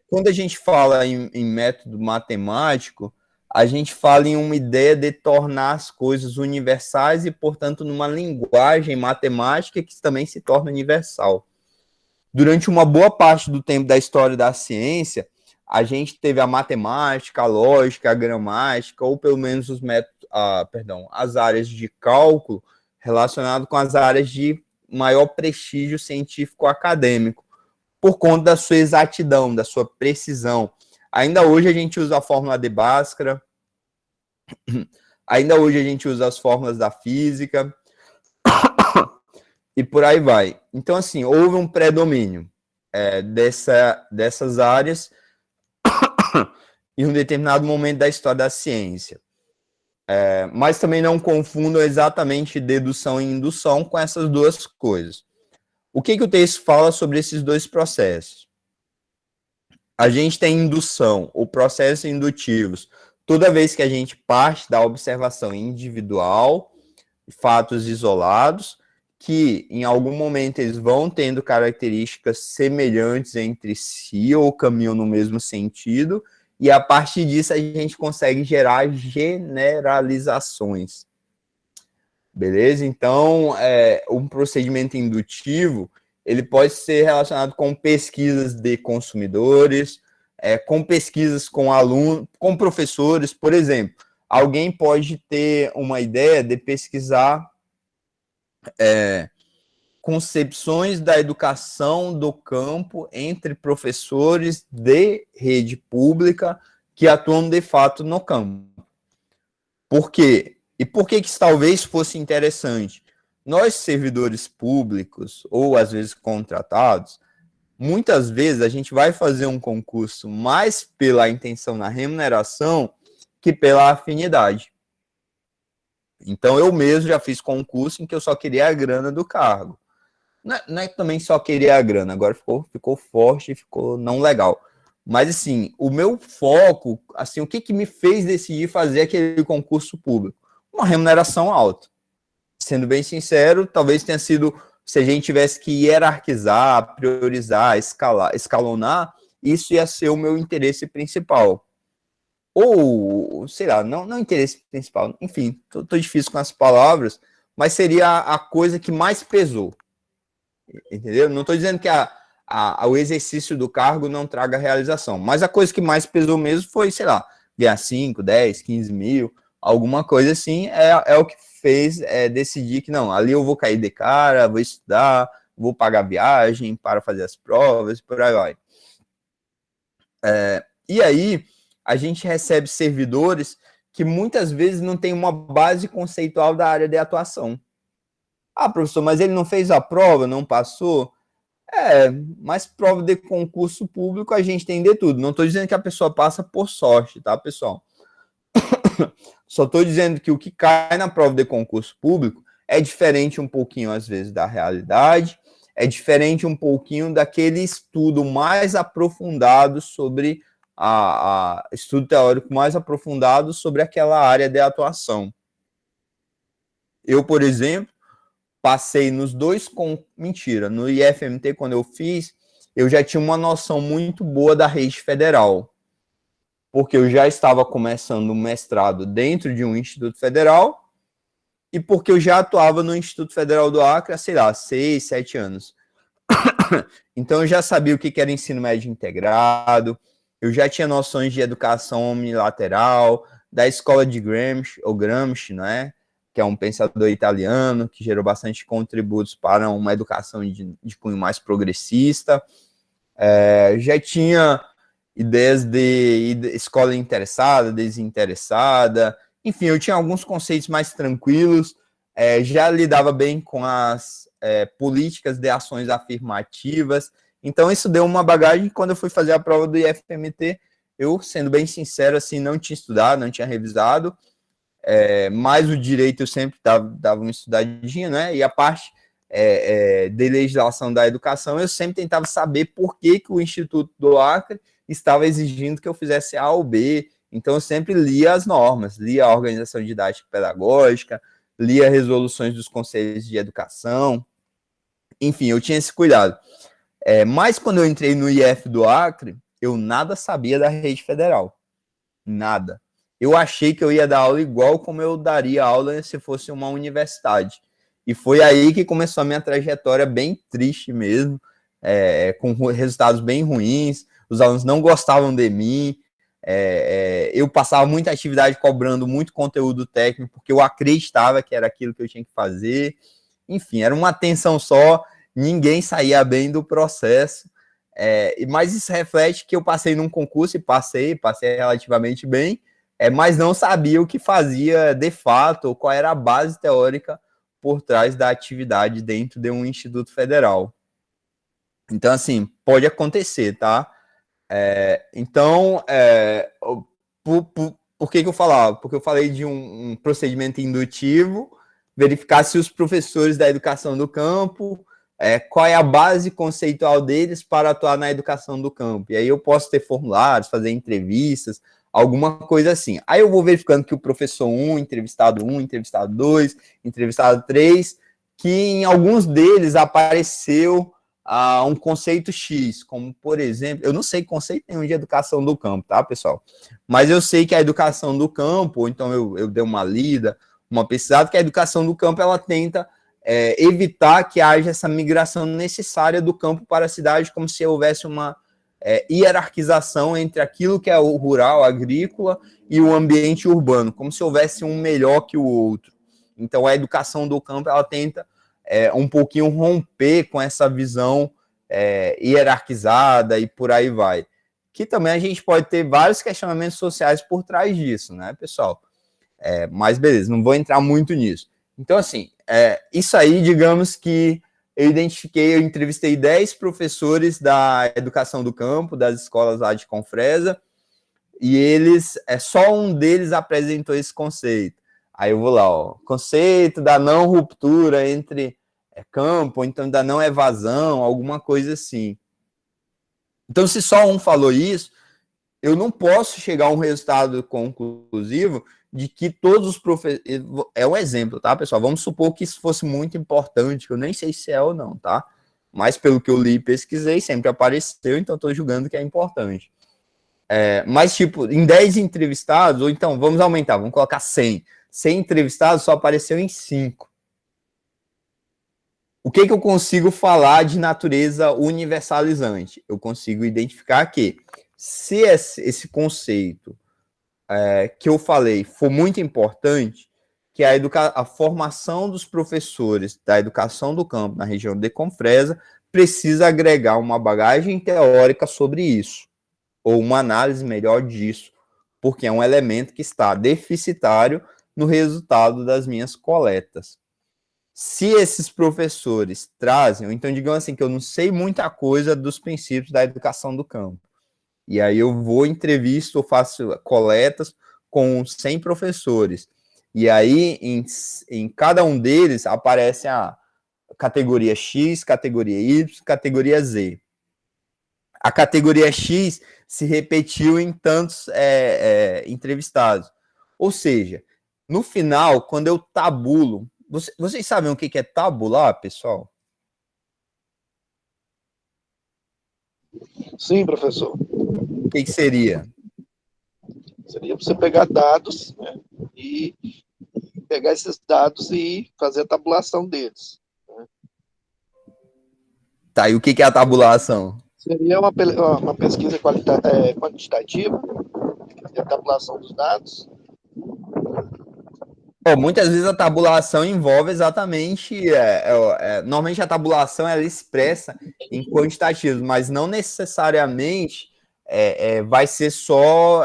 quando a gente fala em método matemático, a gente fala em uma ideia de tornar as coisas universais e, portanto, numa linguagem matemática que também se torna universal. Durante uma boa parte do tempo da história da ciência, a gente teve a matemática, a lógica, a gramática, ou pelo menos os métodos, as áreas de cálculo relacionadas com as áreas de maior prestígio científico acadêmico, por conta da sua exatidão, da sua precisão. Ainda hoje a gente usa a fórmula de Bhaskara, ainda hoje a gente usa as fórmulas da física, e por aí vai. Então, assim, houve um predomínio dessas áreas em um determinado momento da história da ciência. Mas também não confundam exatamente dedução e indução com essas duas coisas. O que o texto fala sobre esses dois processos? A gente tem indução, ou processos indutivos, toda vez que a gente parte da observação individual, fatos isolados, que em algum momento eles vão tendo características semelhantes entre si, ou caminham no mesmo sentido, e a partir disso a gente consegue gerar generalizações. Beleza? Então, um procedimento indutivo, ele pode ser relacionado com pesquisas de consumidores, com pesquisas com alunos, com professores, por exemplo. Alguém pode ter uma ideia de pesquisar concepções da educação do campo entre professores de rede pública que atuam de fato no campo. Por quê? E por que isso talvez fosse interessante? Nós, servidores públicos, ou às vezes contratados, muitas vezes a gente vai fazer um concurso mais pela intenção na remuneração que pela afinidade. Então, eu mesmo já fiz concurso em que eu só queria a grana do cargo. Não é que também só queria a grana, agora ficou forte, ficou não legal. Mas, assim, o meu foco, assim, o que me fez decidir fazer aquele concurso público? Uma remuneração alta. Sendo bem sincero, talvez tenha sido, se a gente tivesse que hierarquizar, priorizar, escalonar, isso ia ser o meu interesse principal. Ou, sei lá, não interesse principal, enfim, tô difícil com as palavras, mas seria a coisa que mais pesou. Entendeu? Não estou dizendo que o exercício do cargo não traga realização, mas a coisa que mais pesou mesmo foi, sei lá, ganhar 5, 10, 15 mil, alguma coisa assim, é o que fez decidir que não, ali eu vou cair de cara, vou estudar, vou pagar viagem para fazer as provas, por aí vai. E aí, a gente recebe servidores que muitas vezes não tem uma base conceitual da área de atuação. Ah, professor, mas ele não fez a prova, não passou? Mas prova de concurso público a gente tem de tudo. Não estou dizendo que a pessoa passa por sorte, tá, pessoal? Só estou dizendo que o que cai na prova de concurso público é diferente um pouquinho, às vezes, da realidade, é diferente um pouquinho daquele estudo mais aprofundado sobre estudo teórico mais aprofundado sobre aquela área de atuação. Eu, por exemplo, passei nos dois no IFMT, quando eu fiz, eu já tinha uma noção muito boa da rede federal, porque eu já estava começando um mestrado dentro de um instituto federal e porque eu já atuava no Instituto Federal do Acre há, sei lá, 6, 7 anos. Então, eu já sabia o que era ensino médio integrado, eu já tinha noções de educação unilateral, da escola de Gramsci, não é? Que é um pensador italiano, que gerou bastante contributos para uma educação de cunho mais progressista. Já tinha ideias de escola interessada, desinteressada, Enfim, eu tinha alguns conceitos mais tranquilos, já lidava bem com as políticas de ações afirmativas. Então, isso deu uma bagagem. Quando eu fui fazer a prova do IFMT, eu, sendo bem sincero, assim, não tinha estudado, não tinha revisado, mas o direito eu sempre dava uma estudadinha, né? E a parte de legislação da educação, eu sempre tentava saber por que o Instituto do Acre estava exigindo que eu fizesse A ou B. Então, eu sempre lia as normas, lia a organização didática pedagógica, lia resoluções dos conselhos de educação. Enfim, eu tinha esse cuidado. Mas quando eu entrei no IF do Acre, eu nada sabia da rede federal. Nada. Eu achei que eu ia dar aula igual como eu daria aula se fosse uma universidade. E foi aí que começou a minha trajetória bem triste mesmo, com resultados bem ruins, os alunos não gostavam de mim, eu passava muita atividade cobrando muito conteúdo técnico, porque eu acreditava que era aquilo que eu tinha que fazer. Enfim, era uma tensão só, ninguém saía bem do processo. Mas isso reflete que eu passei num concurso e passei relativamente bem, mas não sabia o que fazia de fato, ou qual era a base teórica por trás da atividade dentro de um instituto federal. Então, assim, pode acontecer, tá? Então, por que eu falava? Porque eu falei de um procedimento indutivo, verificar se os professores da educação do campo, qual é a base conceitual deles para atuar na educação do campo. E aí eu posso ter formulários, fazer entrevistas, alguma coisa assim. Aí eu vou verificando que o professor 1, entrevistado 2, entrevistado 3, que em alguns deles apareceu um conceito X, como, por exemplo, eu não sei conceito nenhum de educação do campo, tá, pessoal? Mas eu sei que a educação do campo, ou então eu dei uma lida, uma pesquisada, que a educação do campo, ela tenta evitar que haja essa migração necessária do campo para a cidade, como se houvesse uma hierarquização entre aquilo que é o rural, agrícola, e o ambiente urbano, como se houvesse um melhor que o outro. Então, a educação do campo, ela tenta um pouquinho romper com essa visão hierarquizada e por aí vai. Que também a gente pode ter vários questionamentos sociais por trás disso, né, pessoal? Mas beleza, não vou entrar muito nisso. Então, assim, isso aí, digamos que eu entrevistei 10 professores da educação do campo, das escolas lá de Confresa, e eles, só um deles apresentou esse conceito. Aí eu vou lá, ó, conceito da não ruptura entre campo, ou então da não evasão, alguma coisa assim. Então, se só um falou isso, eu não posso chegar a um resultado conclusivo de que todos os professores... É um exemplo, tá, pessoal? Vamos supor que isso fosse muito importante, que eu nem sei se é ou não, tá? Mas pelo que eu li e pesquisei, sempre apareceu, então estou julgando que é importante. Mas, tipo, em 10 entrevistados, ou então, vamos aumentar, vamos colocar 100. 100 entrevistados, só apareceu em 5. O que eu consigo falar de natureza universalizante? Eu consigo identificar que, se esse conceito que eu falei for muito importante, que a formação dos professores da educação do campo na região de Confresa precisa agregar uma bagagem teórica sobre isso, ou uma análise melhor disso, porque é um elemento que está deficitário no resultado das minhas coletas. Se esses professores trazem, ou então digamos assim, que eu não sei muita coisa dos princípios da educação do campo, e aí eu vou entrevisto, eu faço coletas com 100 professores, e aí em cada um deles aparece a categoria X, categoria Y, categoria Z. A categoria X se repetiu em tantos entrevistados. Ou seja, no final, quando eu tabulo, vocês sabem o que é tabular, pessoal? Sim, professor. O que seria? Seria você pegar dados, né, e pegar esses dados e fazer a tabulação deles. Né? Tá, e o que é a tabulação? Seria uma pesquisa quantitativa, a tabulação dos dados. Muitas vezes a tabulação envolve exatamente... normalmente a tabulação ela expressa em quantitativos, mas não necessariamente vai ser só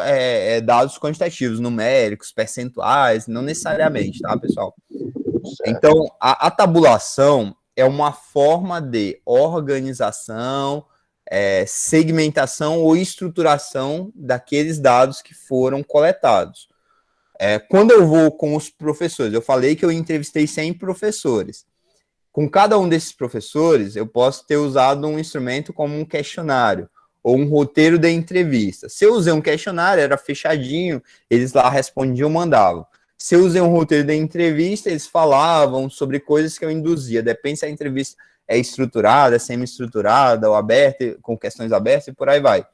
dados quantitativos, numéricos, percentuais, não necessariamente, tá, pessoal? Então, a tabulação é uma forma de organização, segmentação ou estruturação daqueles dados que foram coletados. Quando eu vou com os professores, eu falei que eu entrevistei 100 professores. Com cada um desses professores, eu posso ter usado um instrumento como um questionário ou um roteiro de entrevista. Se eu usei um questionário, era fechadinho, eles lá respondiam, mandavam. Se eu usei um roteiro de entrevista, eles falavam sobre coisas que eu induzia. Depende se a entrevista é estruturada, semi-estruturada ou aberta, com questões abertas e por aí vai.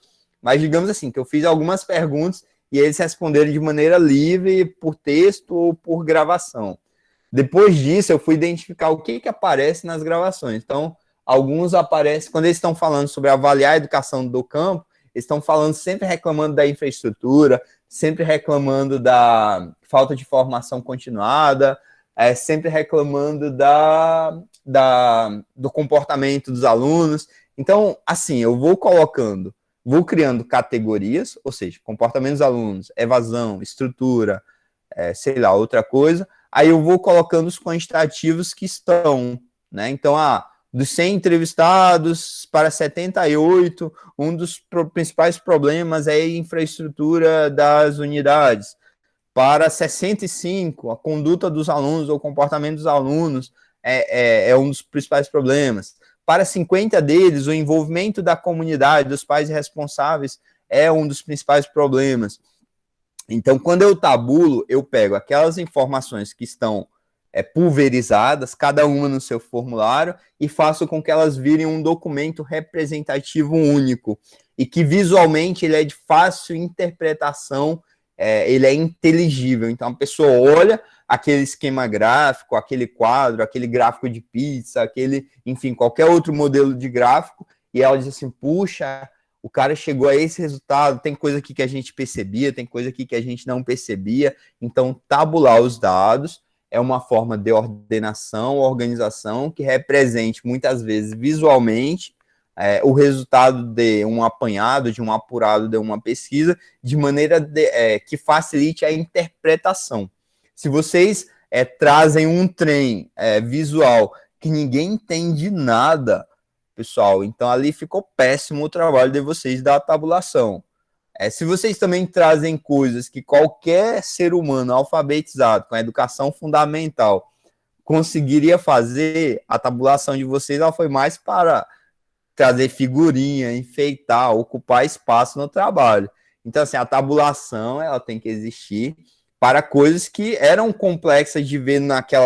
Mas digamos assim, que eu fiz algumas perguntas e eles responderam de maneira livre, por texto ou por gravação. Depois disso, eu fui identificar o que aparece nas gravações. Então, alguns aparecem, quando eles estão falando sobre avaliar a educação do campo, eles estão falando, sempre reclamando da infraestrutura, sempre reclamando da falta de formação continuada, sempre reclamando do comportamento dos alunos. Então, assim, eu vou criando categorias, ou seja, comportamento dos alunos, evasão, estrutura, sei lá, outra coisa. Aí eu vou colocando os quantitativos que estão, né? Então, dos 100 entrevistados para 78, um dos principais problemas é a infraestrutura das unidades. Para 65, a conduta dos alunos ou o comportamento dos alunos é um dos principais problemas. Para 50 deles, o envolvimento da comunidade, dos pais responsáveis, é um dos principais problemas. Então, quando eu tabulo, eu pego aquelas informações que estão pulverizadas, cada uma no seu formulário, e faço com que elas virem um documento representativo único, e que visualmente ele é de fácil interpretação, ele é inteligível. Então, a pessoa olha aquele esquema gráfico, aquele quadro, aquele gráfico de pizza, enfim, qualquer outro modelo de gráfico, e ela diz assim, puxa, o cara chegou a esse resultado, tem coisa aqui que a gente percebia, tem coisa aqui que a gente não percebia. Então, tabular os dados é uma forma de ordenação, organização, que represente, muitas vezes, visualmente, o resultado de um apanhado, de um apurado, de uma pesquisa, de maneira que facilite a interpretação. Se vocês trazem um trem visual que ninguém entende nada, pessoal, então ali ficou péssimo o trabalho de vocês da tabulação. Se vocês também trazem coisas que qualquer ser humano alfabetizado, com a educação fundamental, conseguiria fazer, a tabulação de vocês ela foi mais para trazer figurinha, enfeitar, ocupar espaço no trabalho. Então, assim, a tabulação ela tem que existir para coisas que eram complexas de ver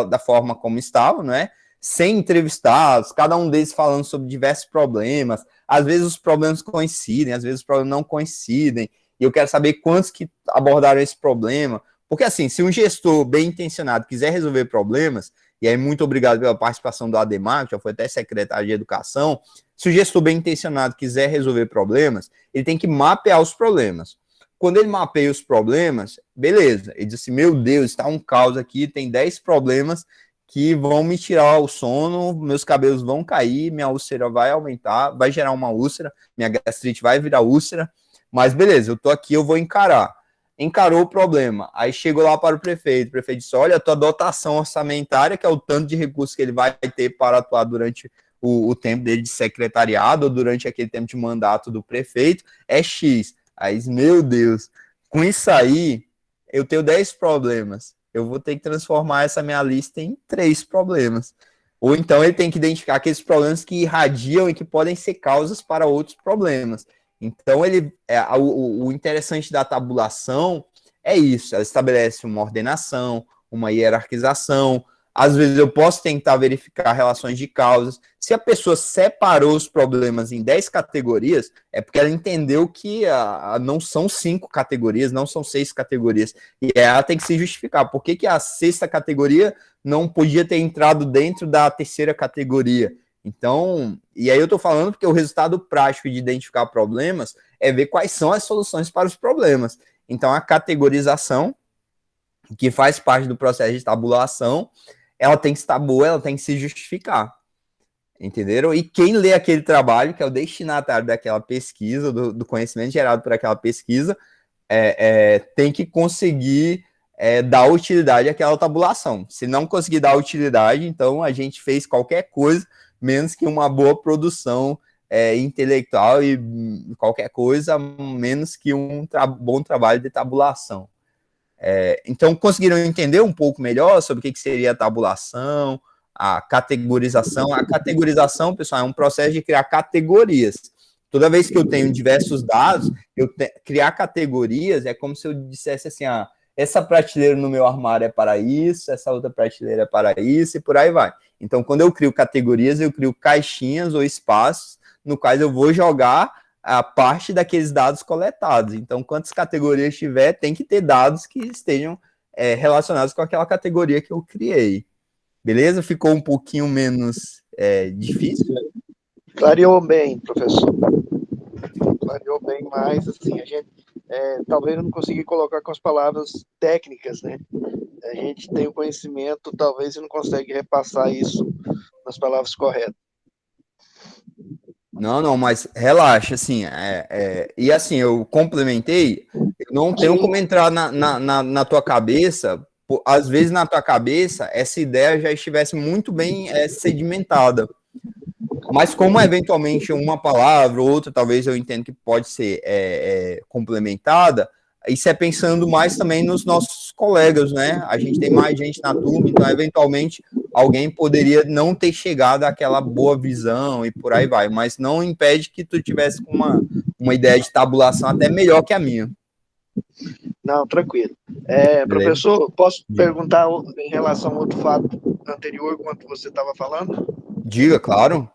da forma como estavam, né? Sem entrevistados, cada um deles falando sobre diversos problemas. Às vezes os problemas coincidem, às vezes os problemas não coincidem. E eu quero saber quantos que abordaram esse problema. Porque, assim, se um gestor bem intencionado quiser resolver problemas, e aí muito obrigado pela participação do Ademar, que já foi até secretário de Educação, se o gestor bem intencionado quiser resolver problemas, ele tem que mapear os problemas. Quando ele mapeia os problemas, beleza, ele diz assim, meu Deus, está um caos aqui, tem 10 problemas que vão me tirar o sono, meus cabelos vão cair, minha úlcera vai aumentar, vai gerar uma úlcera, minha gastrite vai virar úlcera, mas beleza, eu tô aqui, eu vou encarar. Encarou o problema, aí chegou lá para o prefeito disse, olha, a tua dotação orçamentária, que é o tanto de recursos que ele vai ter para atuar durante o tempo dele de secretariado, ou durante aquele tempo de mandato do prefeito, é X. Aí, meu Deus, com isso aí, eu tenho 10 problemas. Eu vou ter que transformar essa minha lista em 3 problemas. Ou então ele tem que identificar aqueles problemas que irradiam e que podem ser causas para outros problemas. Então, o interessante da tabulação é isso. Ela estabelece uma ordenação, uma hierarquização. Às vezes eu posso tentar verificar relações de causas. Se a pessoa separou os problemas em 10 categorias, é porque ela entendeu que não são 5 categorias, não são 6 categorias. E ela tem que se justificar. Por que a 6ª categoria não podia ter entrado dentro da 3ª categoria? Então, e aí eu estou falando porque o resultado prático de identificar problemas é ver quais são as soluções para os problemas. Então, a categorização, que faz parte do processo de tabulação, ela tem que estar boa, ela tem que se justificar. Entenderam? E quem lê aquele trabalho, que é o destinatário daquela pesquisa, do conhecimento gerado por aquela pesquisa, tem que conseguir dar utilidade àquela tabulação. Se não conseguir dar utilidade, então a gente fez qualquer coisa, menos que uma boa produção intelectual e qualquer coisa, menos que um bom trabalho de tabulação. Então, conseguiram entender um pouco melhor sobre o que seria a tabulação, a categorização? A categorização, pessoal, é um processo de criar categorias. Toda vez que eu tenho diversos dados, criar categorias é como se eu dissesse assim, essa prateleira no meu armário é para isso, essa outra prateleira é para isso, e por aí vai. Então, quando eu crio categorias, eu crio caixinhas ou espaços no quais eu vou jogar a parte daqueles dados coletados. Então, quantas categorias tiver, tem que ter dados que estejam relacionados com aquela categoria que eu criei. Beleza? Ficou um pouquinho menos difícil? Clareou bem, professor. Clareou bem, mas assim, a gente talvez eu não consegui colocar com as palavras técnicas, né? A gente tem o conhecimento, talvez e não consegue repassar isso nas palavras corretas. Não, mas relaxa, assim, e assim, eu complementei, eu não tenho como entrar na tua cabeça, às vezes na tua cabeça, essa ideia já estivesse muito bem sedimentada, mas como eventualmente uma palavra ou outra, talvez eu entenda que pode ser complementada, isso é pensando mais também nos nossos colegas, né? A gente tem mais gente na turma, então eventualmente alguém poderia não ter chegado àquela boa visão e por aí vai, mas não impede que tu tivesse uma ideia de tabulação até melhor que a minha. Não, tranquilo. Professor, posso perguntar em relação a outro fato anterior, quanto você estava falando? Diga, claro.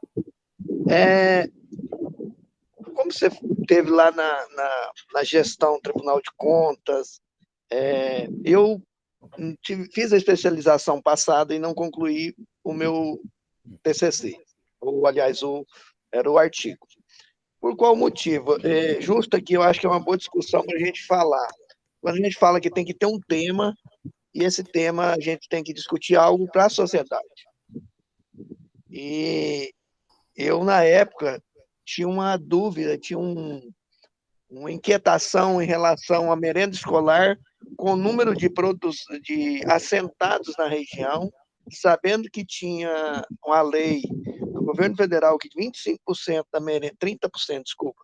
Como você teve lá na gestão do Tribunal de Contas, eu fiz a especialização passada e não concluí o meu TCC, ou, aliás, era o artigo. Por qual motivo? Justo aqui, eu acho que é uma boa discussão para a gente falar. Quando a gente fala que tem que ter um tema, e esse tema a gente tem que discutir algo para a sociedade. E eu, na época, tinha uma dúvida, tinha uma inquietação em relação à merenda escolar com o número de assentados na região, sabendo que tinha uma lei do governo federal que 25% da merenda, 30%, desculpa,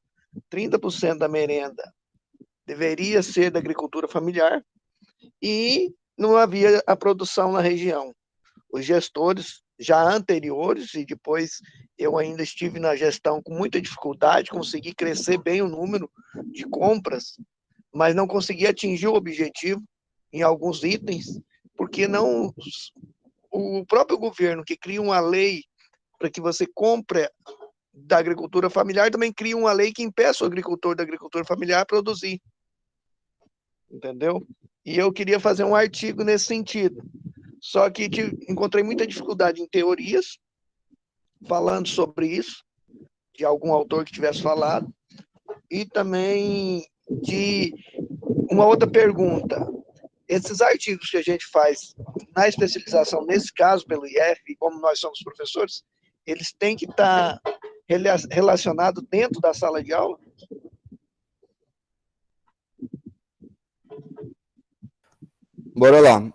30% da merenda deveria ser da agricultura familiar e não havia a produção na região. Os gestores já anteriores, e depois eu ainda estive na gestão com muita dificuldade, consegui crescer bem o número de compras, mas não consegui atingir o objetivo em alguns itens, porque não o próprio governo que cria uma lei para que você compre da agricultura familiar também cria uma lei que impeça o agricultor da agricultura familiar a produzir. Entendeu? E eu queria fazer um artigo nesse sentido. Só que encontrei muita dificuldade em teorias, falando sobre isso, de algum autor que tivesse falado, e também de uma outra pergunta. Esses artigos que a gente faz na especialização, nesse caso pelo IF, como nós somos professores, eles têm que estar relacionados dentro da sala de aula? Bora lá.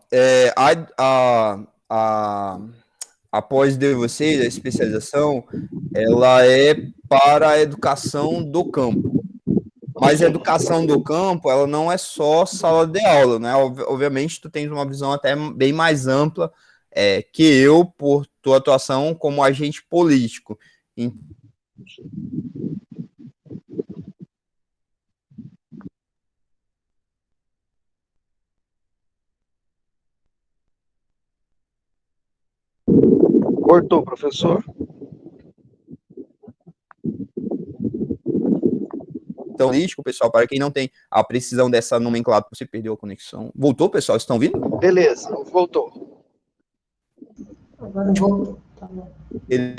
A pós de vocês, a especialização, ela é para a educação do campo. Mas a educação do campo, ela não é só sala de aula, né? Obviamente, tu tens uma visão até bem mais ampla que eu, por tua atuação como agente político. Cortou, professor. Então, político, pessoal, para quem não tem a precisão dessa nomenclatura, você perdeu a conexão. Voltou, pessoal? Estão ouvindo? Beleza, voltou. Agora voltou. Ele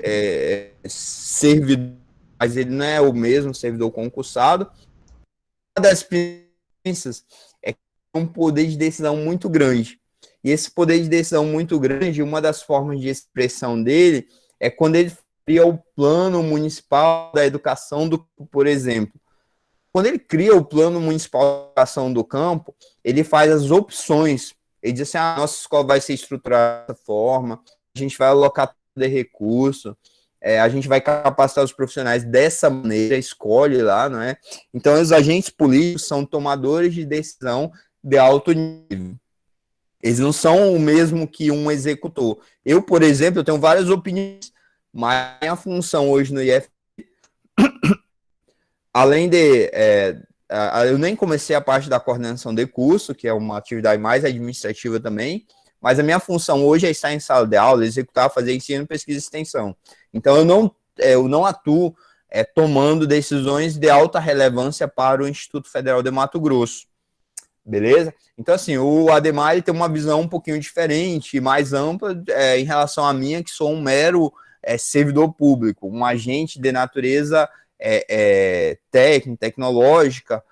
é servidor, mas ele não é o mesmo servidor concursado. Uma das premissas é que tem um poder de decisão muito grande. E esse poder de decisão muito grande, uma das formas de expressão dele é quando ele cria o plano municipal da educação do, por exemplo. Quando ele cria o plano municipal de educação do campo, ele faz as opções. Ele diz assim, a nossa escola vai ser estruturada dessa forma, a gente vai alocar de recurso, a gente vai capacitar os profissionais dessa maneira, escolhe lá, não é? Então, os agentes políticos são tomadores de decisão de alto nível. Eles não são o mesmo que um executor. Eu, por exemplo, eu tenho várias opiniões, mas a minha função hoje no IF, além de... eu nem comecei a parte da coordenação de curso, que é uma atividade mais administrativa também, mas a minha função hoje é estar em sala de aula, executar, fazer ensino, pesquisa e extensão. Então, eu não atuo tomando decisões de alta relevância para o Instituto Federal de Mato Grosso. Beleza? Então, assim, o Ademar ele tem uma visão um pouquinho diferente, mais ampla em relação à minha, que sou um mero servidor público, um agente de natureza técnica, tecnológica,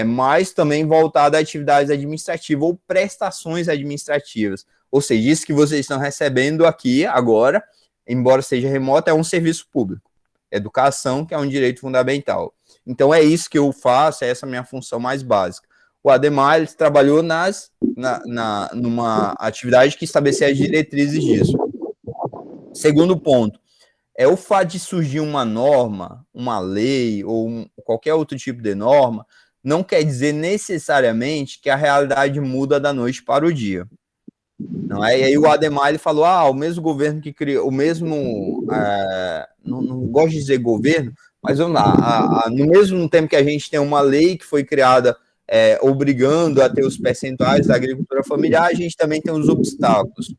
mas também voltado a atividades administrativas ou prestações administrativas. Ou seja, isso que vocês estão recebendo aqui agora, embora seja remoto, é um serviço público. Educação, que é um direito fundamental. Então, é isso que eu faço, essa é a minha função mais básica. O Ademar ele trabalhou numa atividade que estabelecia as diretrizes disso. Segundo ponto, o fato de surgir uma norma, uma lei ou qualquer outro tipo de norma, não quer dizer necessariamente que a realidade muda da noite para o dia. Não é? E aí o Ademar ele falou, o mesmo governo que criou, o mesmo, não gosto de dizer governo, mas vamos lá, no mesmo tempo que a gente tem uma lei que foi criada obrigando a ter os percentuais da agricultura familiar, a gente também tem os obstáculos.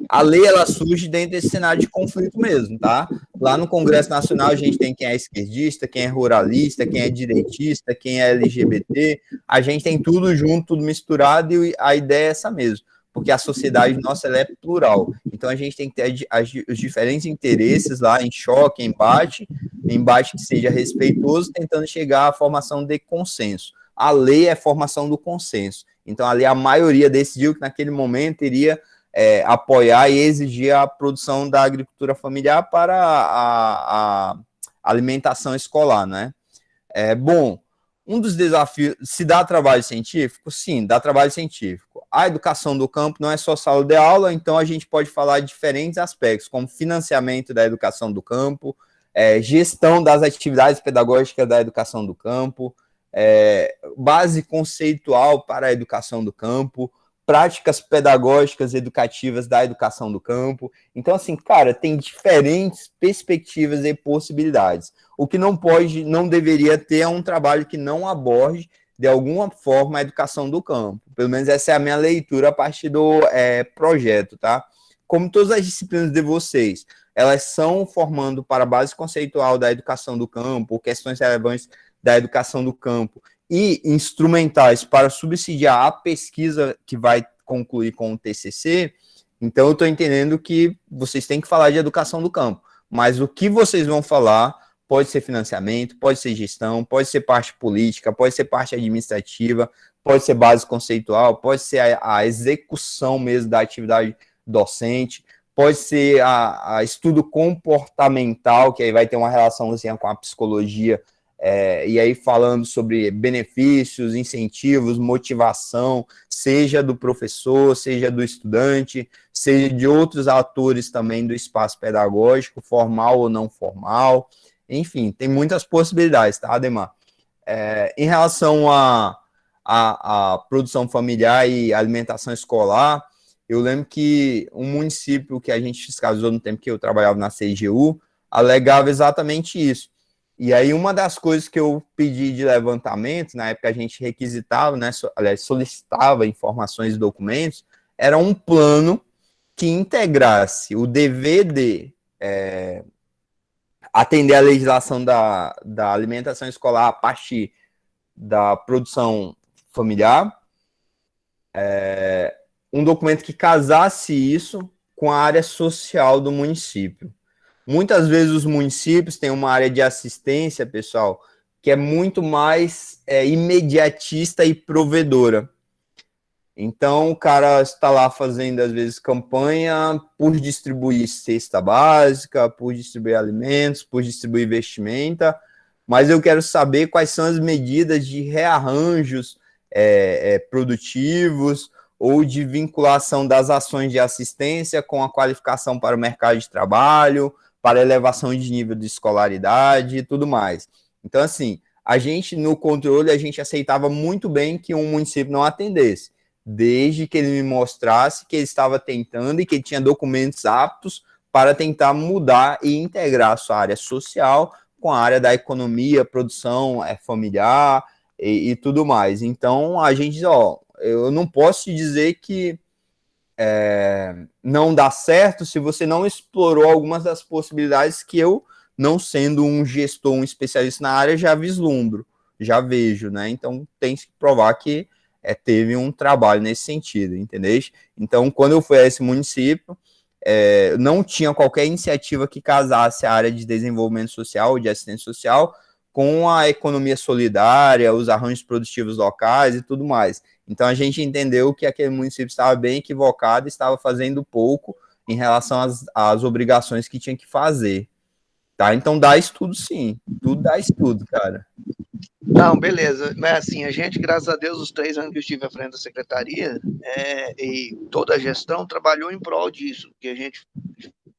A lei, ela surge dentro desse cenário de conflito mesmo, tá? Lá no Congresso Nacional, a gente tem quem é esquerdista, quem é ruralista, quem é direitista, quem é LGBT, a gente tem tudo junto, tudo misturado, e a ideia é essa mesmo, porque a sociedade nossa, ela é plural. Então, a gente tem que ter os diferentes interesses lá em choque, embate que seja respeitoso, tentando chegar à formação de consenso. A lei é a formação do consenso. Então, ali a maioria decidiu que naquele momento iria apoiar e exigir a produção da agricultura familiar para a alimentação escolar, né? Bom, um dos desafios, se dá trabalho científico? Sim, dá trabalho científico. A educação do campo não é só sala de aula, então a gente pode falar de diferentes aspectos, como financiamento da educação do campo, gestão das atividades pedagógicas da educação do campo, base conceitual para a educação do campo, práticas pedagógicas educativas da educação do campo. Então, assim, cara, tem diferentes perspectivas e possibilidades. O que não deveria ter é um trabalho que não aborde, de alguma forma, a educação do campo. Pelo menos essa é a minha leitura a partir do projeto, tá? Como todas as disciplinas de vocês, elas são formando para a base conceitual da educação do campo, questões relevantes da educação do campo, e instrumentais para subsidiar a pesquisa que vai concluir com o TCC, então eu estou entendendo que vocês têm que falar de educação do campo, mas o que vocês vão falar pode ser financiamento, pode ser gestão, pode ser parte política, pode ser parte administrativa, pode ser base conceitual, pode ser a execução mesmo da atividade docente, pode ser a estudo comportamental, que aí vai ter uma relação assim, com a psicologia, e aí falando sobre benefícios, incentivos, motivação, seja do professor, seja do estudante, seja de outros atores também do espaço pedagógico, formal ou não formal, enfim, tem muitas possibilidades, tá, Ademar? Em relação à produção familiar e alimentação escolar, eu lembro que um município que a gente fiscalizou no tempo que eu trabalhava na CGU, alegava exatamente isso. E aí, uma das coisas que eu pedi de levantamento, na época a gente requisitava, né, aliás, solicitava informações e documentos, era um plano que integrasse o dever de atender a legislação da alimentação escolar a partir da produção familiar, um documento que casasse isso com a área social do município. Muitas vezes os municípios têm uma área de assistência, pessoal, que é muito mais imediatista e provedora. Então, o cara está lá fazendo, às vezes, campanha por distribuir cesta básica, por distribuir alimentos, por distribuir vestimenta, mas eu quero saber quais são as medidas de rearranjos produtivos ou de vinculação das ações de assistência com a qualificação para o mercado de trabalho, para elevação de nível de escolaridade e tudo mais. Então, assim, a gente, no controle, a gente aceitava muito bem que um município não atendesse, desde que ele me mostrasse que ele estava tentando e que ele tinha documentos aptos para tentar mudar e integrar a sua área social com a área da economia, produção familiar e tudo mais. Então, a gente diz, eu não posso te dizer que não dá certo se você não explorou algumas das possibilidades que eu, não sendo um gestor, um especialista na área, já vislumbro, já vejo, né? Então, tem que provar que teve um trabalho nesse sentido, entendeu? Então, quando eu fui a esse município, não tinha qualquer iniciativa que casasse a área de desenvolvimento social, de assistência social, com a economia solidária, os arranjos produtivos locais e tudo mais. Então, a gente entendeu que aquele município estava bem equivocado, estava fazendo pouco em relação às obrigações que tinha que fazer. Tá? Então, dá estudo, sim. Tudo dá estudo, cara. Não, beleza. Mas assim, a gente, graças a Deus, os 3 anos que eu estive à frente da secretaria, e toda a gestão trabalhou em prol disso, que a gente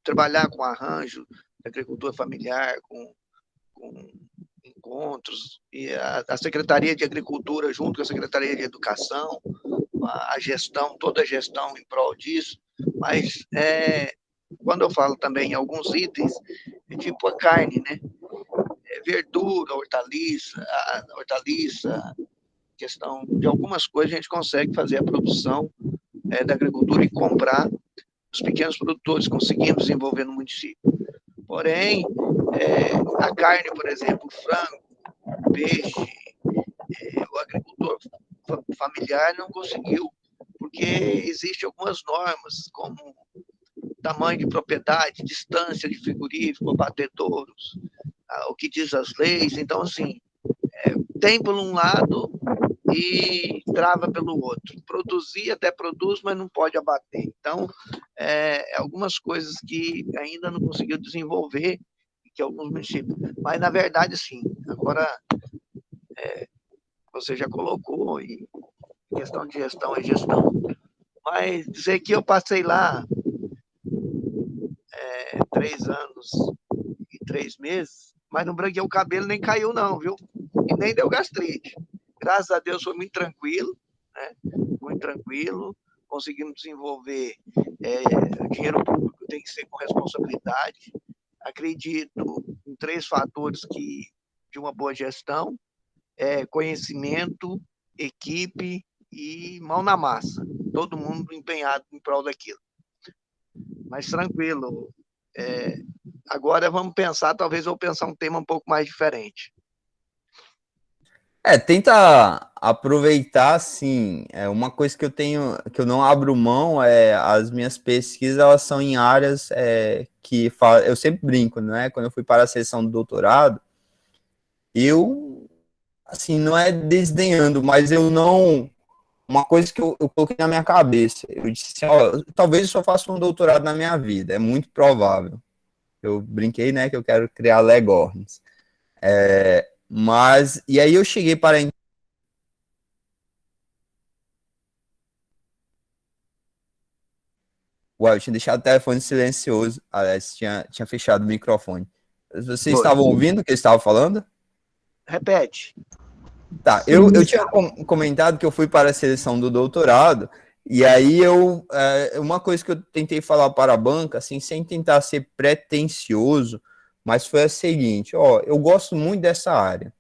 trabalhar com arranjo, agricultura familiar, com encontros, e a Secretaria de Agricultura, junto com a Secretaria de Educação, a gestão, toda a gestão em prol disso, mas quando eu falo também em alguns itens, tipo a carne, né? Verdura, hortaliça, questão de algumas coisas a gente consegue fazer a produção da agricultura e comprar os pequenos produtores, conseguimos desenvolver no município. Porém, a carne, por exemplo, frango, peixe, o agricultor familiar não conseguiu, porque existem algumas normas, como tamanho de propriedade, distância de frigorífico, abatedouros, o que diz as leis. Então, assim, tem por um lado e trava pelo outro. Produzir até produz, mas não pode abater. Então, algumas coisas que ainda não conseguiu desenvolver, que alguns municípios. Mas, na verdade, sim. Agora, você já colocou, e questão de gestão é gestão. Mas dizer que eu passei lá 3 anos e 3 meses, mas não branqueei o cabelo, nem caiu não, viu? E nem deu gastrite. Graças a Deus foi muito tranquilo, né? Muito tranquilo. Conseguimos desenvolver. Dinheiro público tem que ser com responsabilidade. Acredito em 3 fatores de uma boa gestão: conhecimento, equipe e mão na massa. Todo mundo empenhado em prol daquilo. Mas tranquilo. Agora vamos pensar, talvez eu vou pensar um tema um pouco mais diferente. Tenta aproveitar, assim, uma coisa que eu tenho, que eu não abro mão, as minhas pesquisas, elas são em áreas que eu sempre brinco, né? Quando eu fui para a seleção do doutorado, eu, assim, não é desdenhando, mas eu não... Uma coisa que eu coloquei na minha cabeça, eu disse assim, talvez eu só faça um doutorado na minha vida, é muito provável. Eu brinquei, né, que eu quero criar legorns. Mas, e aí eu cheguei para... Ué, eu tinha deixado o telefone silencioso, aliás, tinha fechado o microfone. Vocês estavam ouvindo o que eu estava falando? Repete. Tá, eu tinha comentado que eu fui para a seleção do doutorado, e aí uma coisa que eu tentei falar para a banca, assim, sem tentar ser pretensioso, mas foi a seguinte, eu gosto muito dessa área.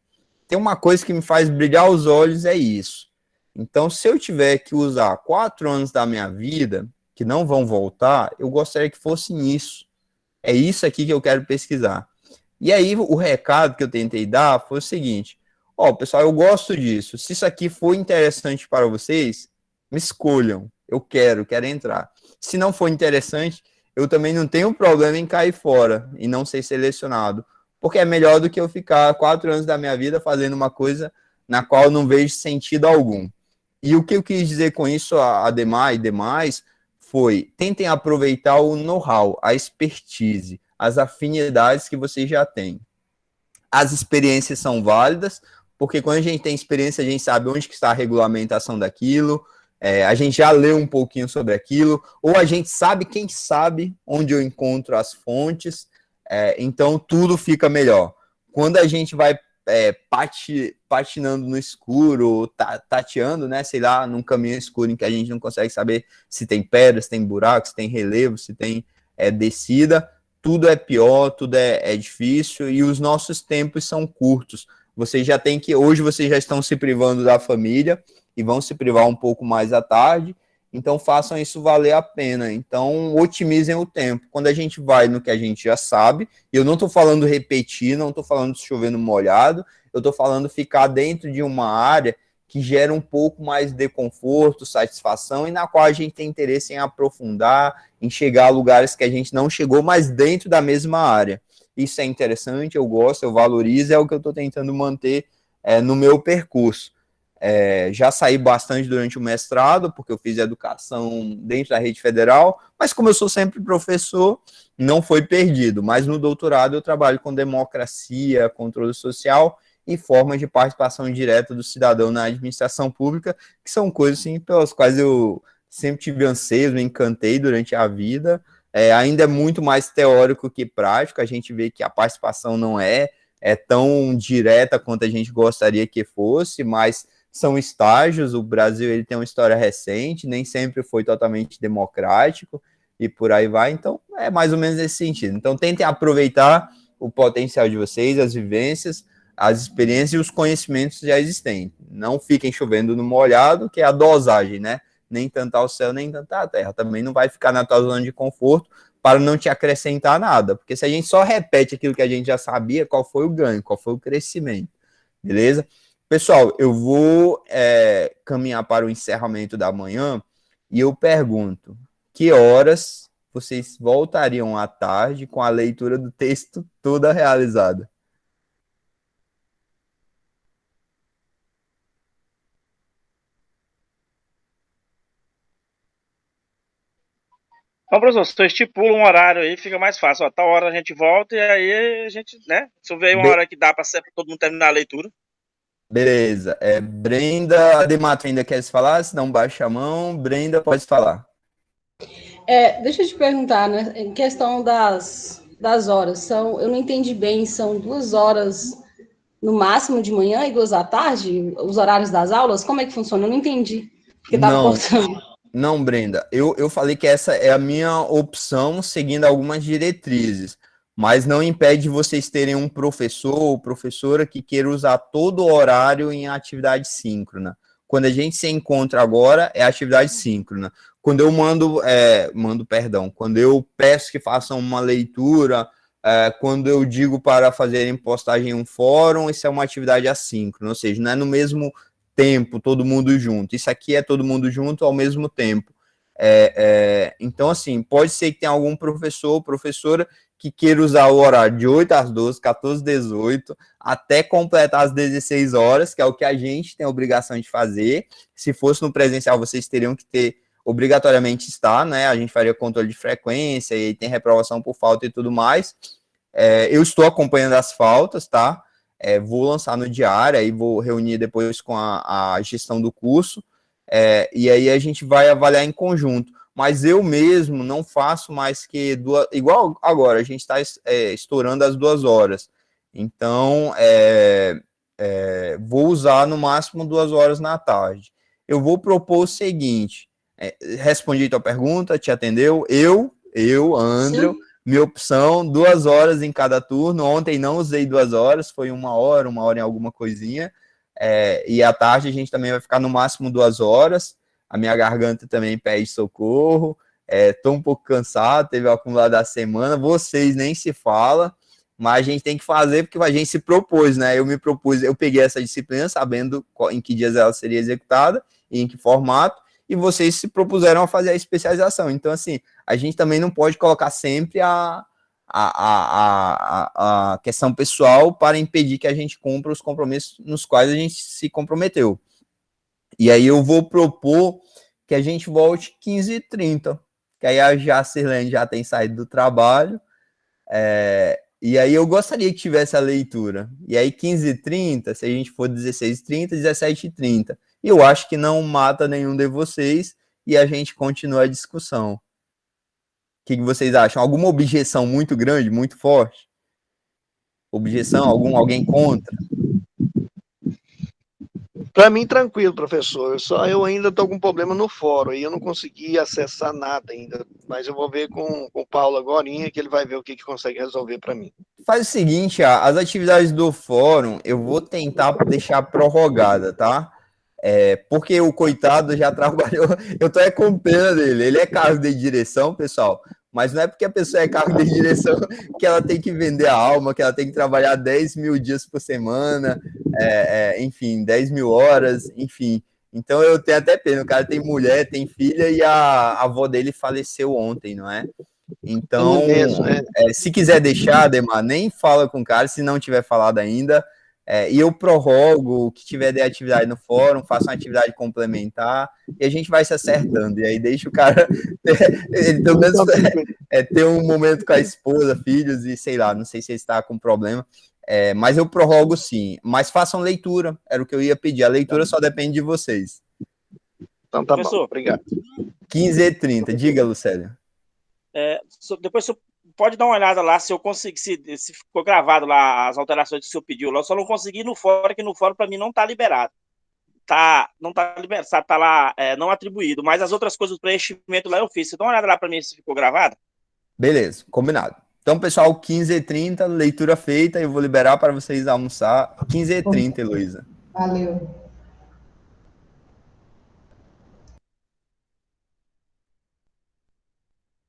Tem uma coisa que me faz brilhar os olhos, é isso. Então, se eu tiver que usar 4 anos da minha vida, que não vão voltar, eu gostaria que fosse nisso. É isso aqui que eu quero pesquisar. E aí, o recado que eu tentei dar foi o seguinte, pessoal, eu gosto disso. Se isso aqui for interessante para vocês, me escolham. Eu quero entrar. Se não for interessante, eu também não tenho problema em cair fora e não ser selecionado. Porque é melhor do que eu ficar 4 anos da minha vida fazendo uma coisa na qual eu não vejo sentido algum. E o que eu quis dizer com isso, ademais e demais, foi tentem aproveitar o know-how, a expertise, as afinidades que vocês já têm. As experiências são válidas, porque quando a gente tem experiência, a gente sabe onde que está a regulamentação daquilo, a gente já leu um pouquinho sobre aquilo, ou a gente sabe, quem sabe, onde eu encontro as fontes, então tudo fica melhor. Quando a gente vai patinando no escuro, tateando, né, sei lá, num caminho escuro em que a gente não consegue saber se tem pedras, se tem buracos, se tem relevo, se tem descida, tudo é pior, tudo é difícil, e os nossos tempos são curtos. Vocês já têm que, hoje vocês já estão se privando da família, e vão se privar um pouco mais à tarde, então façam isso valer a pena. Então, otimizem o tempo. Quando a gente vai no que a gente já sabe, e eu não estou falando repetir, não estou falando chover no molhado, eu estou falando ficar dentro de uma área que gera um pouco mais de conforto, satisfação, e na qual a gente tem interesse em aprofundar, em chegar a lugares que a gente não chegou, mas dentro da mesma área. Isso é interessante, eu gosto, eu valorizo, é o que eu estou tentando manter no meu percurso. Já saí bastante durante o mestrado, porque eu fiz educação dentro da rede federal, mas como eu sou sempre professor, não foi perdido. Mas no doutorado eu trabalho com democracia, controle social e formas de participação direta do cidadão na administração pública, que são coisas assim, pelas quais eu sempre tive anseio, me encantei durante a vida. Ainda é muito mais teórico que prático, a gente vê que a participação não é tão direta quanto a gente gostaria que fosse, mas são estágios. O Brasil ele tem uma história recente, nem sempre foi totalmente democrático e por aí vai, então é mais ou menos nesse sentido. Então tentem aproveitar o potencial de vocês, as vivências, as experiências e os conhecimentos já existentes. Não fiquem chovendo no molhado, que é a dosagem, né? Nem tanto ao céu, nem tanto à terra. Também não vai ficar na tua zona de conforto para não te acrescentar nada, porque se a gente só repete aquilo que a gente já sabia, qual foi o ganho, qual foi o crescimento, beleza? Pessoal, eu vou caminhar para o encerramento da manhã e eu pergunto, que horas vocês voltariam à tarde com a leitura do texto toda realizada? Então, professor, você estipula um horário aí, fica mais fácil. Ó, tal hora a gente volta e aí a gente, né? Se eu ver uma hora que dá para todo mundo terminar a leitura. Beleza. Brenda, Ademato ainda quer se falar? Se não, baixa a mão. Brenda, pode falar. Deixa eu te perguntar, né? Em questão das horas, eu não entendi bem, são 2 horas no máximo de manhã e 2 à tarde, os horários das aulas? Como é que funciona? Eu não entendi, porque estava cortando. Não, Brenda, eu falei que essa é a minha opção seguindo algumas diretrizes, mas não impede vocês terem um professor ou professora que queira usar todo o horário em atividade síncrona. Quando a gente se encontra agora, é atividade síncrona. Quando eu quando eu peço que façam uma leitura, quando eu digo para fazerem postagem em um fórum, isso é uma atividade assíncrona, ou seja, não é no mesmo tempo, todo mundo junto. Isso aqui é todo mundo junto ao mesmo tempo. Então, assim, pode ser que tenha algum professor ou professora que queira usar o horário de 8 às 12, 14 às 18, até completar as 16 horas, que é o que a gente tem a obrigação de fazer. Se fosse no presencial, vocês teriam que ter obrigatoriamente estar, né? A gente faria controle de frequência e tem reprovação por falta e tudo mais. Eu estou acompanhando as faltas, tá? Vou lançar no diário, aí vou reunir depois com a gestão do curso, e aí a gente vai avaliar em conjunto. Mas eu mesmo não faço mais que igual agora, a gente está estourando as 2 horas. Então, vou usar no máximo 2 horas na tarde. Eu vou propor o seguinte, respondi a tua pergunta, te atendeu? André, minha opção, 2 horas em cada turno. Ontem não usei 2 horas, foi 1 hora em alguma coisinha. E à tarde a gente também vai ficar no máximo 2 horas. A minha garganta também pede socorro. Estou um pouco cansado, teve o acumulado da semana. Vocês nem se fala, mas a gente tem que fazer porque a gente se propôs, né? Eu peguei essa disciplina sabendo em que dias ela seria executada e em que formato, e vocês se propuseram a fazer a especialização. Então, assim, a gente também não pode colocar sempre a questão pessoal para impedir que a gente cumpra os compromissos nos quais a gente se comprometeu. E aí eu vou propor que a gente volte 15h30, que aí a Jacirlene já tem saído do trabalho, e aí eu gostaria que tivesse a leitura. E aí 15h30, se a gente for 16h30, 17h30. E eu acho que não mata nenhum de vocês e a gente continua a discussão. O que vocês acham? Alguma objeção muito grande, muito forte? Objeção? Alguém contra? Para mim, tranquilo, professor. Só eu ainda estou com problema no fórum e eu não consegui acessar nada ainda. Mas eu vou ver com o Paulo agora, que ele vai ver o que consegue resolver para mim. Faz o seguinte, as atividades do fórum eu vou tentar deixar prorrogada, tá? Porque o coitado já trabalhou, eu tô com pena dele. Ele é cargo de direção, pessoal, mas não é porque a pessoa é cargo de direção que ela tem que vender a alma, que ela tem que trabalhar 10.000 dias por semana, enfim, 10.000 horas, enfim. Então eu tenho até pena, o cara tem mulher, tem filha e a avó dele faleceu ontem, não é? Então, se quiser deixar, Ademar, nem fala com o cara, se não tiver falado ainda, e eu prorrogo, o que tiver de atividade no fórum, faça uma atividade complementar, e a gente vai se acertando, e aí deixa o cara pelo menos ter um momento com a esposa, filhos, e sei lá, não sei se ele está com problema, mas eu prorrogo sim, mas façam leitura, era o que eu ia pedir, a leitura só depende de vocês. Então tá bom, obrigado. 15h30, diga, Lucélio. Depois você pode dar uma olhada lá se eu consegui, se ficou gravado lá as alterações que o senhor pediu. Eu só não consegui no fórum, que no fórum para mim não está liberado. Não está liberado, está lá não atribuído, mas as outras coisas do preenchimento lá eu fiz. Você dá uma olhada lá para mim se ficou gravado? Beleza, combinado. Então, pessoal, 15h30, leitura feita, eu vou liberar para vocês almoçar. 15h30, Heloísa. Valeu.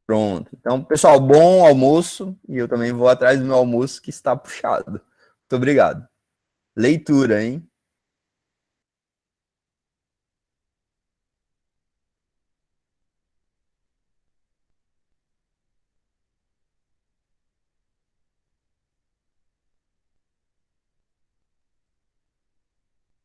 Pronto. Então, pessoal, bom almoço. E eu também vou atrás do meu almoço, que está puxado. Muito obrigado. Leitura, hein?